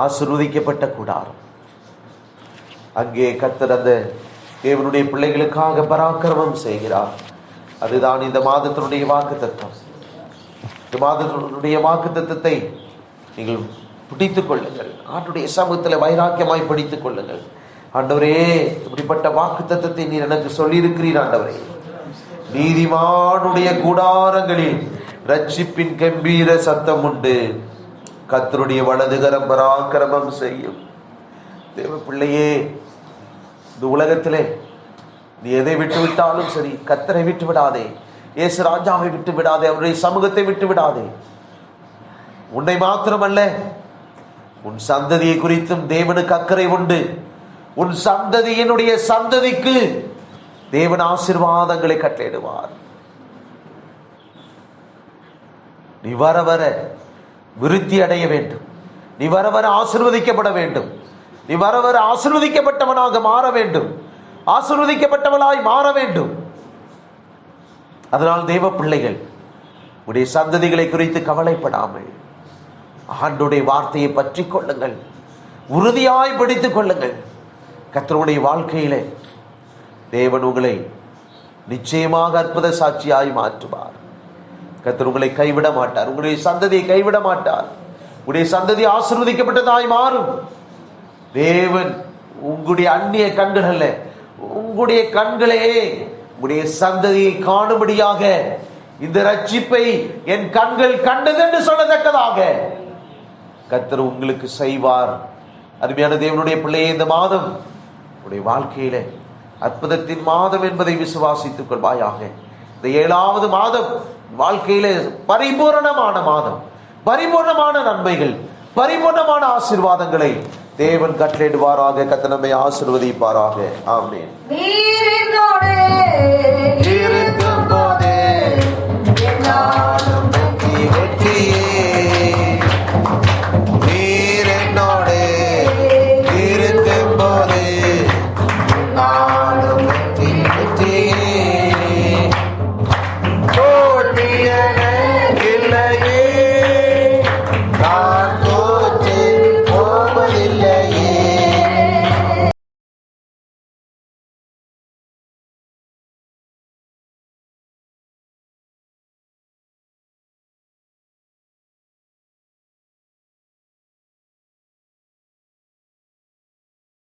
ஆசீர்வதிக்கப்பட்ட கூடாரம். அங்கே கர்த்தர் அந்த தேவனுடைய பிள்ளைகளுக்காக பராக்கிரமம் செய்கிறார். அதுதான் இந்த மாதத்தினுடைய வாக்குத்தத்தம். இந்த மாதத்தினுடைய வாக்குத்தத்தத்தை நீங்கள் பிடித்துக் கொள்ளுங்கள். ஆண்டுடைய சமூகத்தில் வைராக்கியமாய் படித்துக் கொள்ளுங்கள். ஆண்டவரே, இப்படிப்பட்ட வாக்குத்தத்தத்தை நீர் எனக்கு சொல்லியிருக்கிறீர். ஆண்டவரே, நீதிமானுடைய கூடாரங்களில் ரட்சிப்பின் கம்பீர சத்தம் உண்டு, கர்த்தருடைய வலதுகரம் பராக்கிரமம் செய்யும். தேவ பிள்ளையே, இந்த உலகத்திலே நீ எதை விட்டு விட்டாலும் சரி, கர்த்தரை விட்டு விடாதே, இயேசு ராஜாவை விட்டு விடாதே, அவருடைய சமூகத்தை விட்டு விடாதே. உன்னை மாத்திரமல்ல, உன் சந்ததியை குறித்தும் தேவனுக்கு அக்கறை உண்டு. உன் சந்ததியினுடைய சந்ததிக்கு தேவன் ஆசீர்வாதங்களை கட்டளையிடுவார். நீ வர வர விருத்தி அடைய வேண்டும். நீ வர வர ஆசீர்வதிக்கப்பட வேண்டும். நீ வர வர ஆசீர்வதிக்கப்பட்டவனாக மாற வேண்டும். ஆசீர்வதிக்கப்பட்டவளாய் மாற வேண்டும். அதனால் தேவ பிள்ளைகள், உடைய சந்ததிகளை குறித்து கவலைப்படாமல் ஆண்டவருடைய வார்த்தையை பற்றி கொள்ளுங்கள். உறுதியாய் பிடித்துக் கொள்ளுங்கள். கர்த்தருடைய வாழ்க்கையிலே தேவன் உங்களை நிச்சயமாக அற்புத சாட்சியாய் மாற்றுவார். கர்த்தர் உங்களை கைவிட மாட்டார். உங்களுடைய சந்ததியை கைவிட மாட்டார். உங்களுடைய சந்ததி ஆசீர்வதிக்கப்பட்டதாய் மாறும். தேவன் உங்களுடைய அந்நிய கண்கள் அல்ல, உங்களுடைய கண்களே உங்களுடைய சந்ததியை காணும்படியாக இந்த ரட்சிப்பை என் கண்கள் கண்டது என்று சொல்லத்தக்கதாக கர்த்தர் உங்களுக்கு செய்வார். அருமையான தேவனுடைய பிள்ளையே, இந்த மாதம் உடைய வாழ்க்கையில அற்புதத்தின் மாதம் என்பதை விசுவாசித்துக் கொள்வாயாக. இந்த 7வது மாதம் வாழ்க்கையில பரிபூரணமான மாதம், பரிபூர்ணமான நன்மைகள், பரிபூர்ணமான ஆசீர்வாதங்களை தேவன் கட்டளையிடுவாராக. கர்த்தர் நம்மை ஆசீர்வதிப்பாராக. ஆமென்.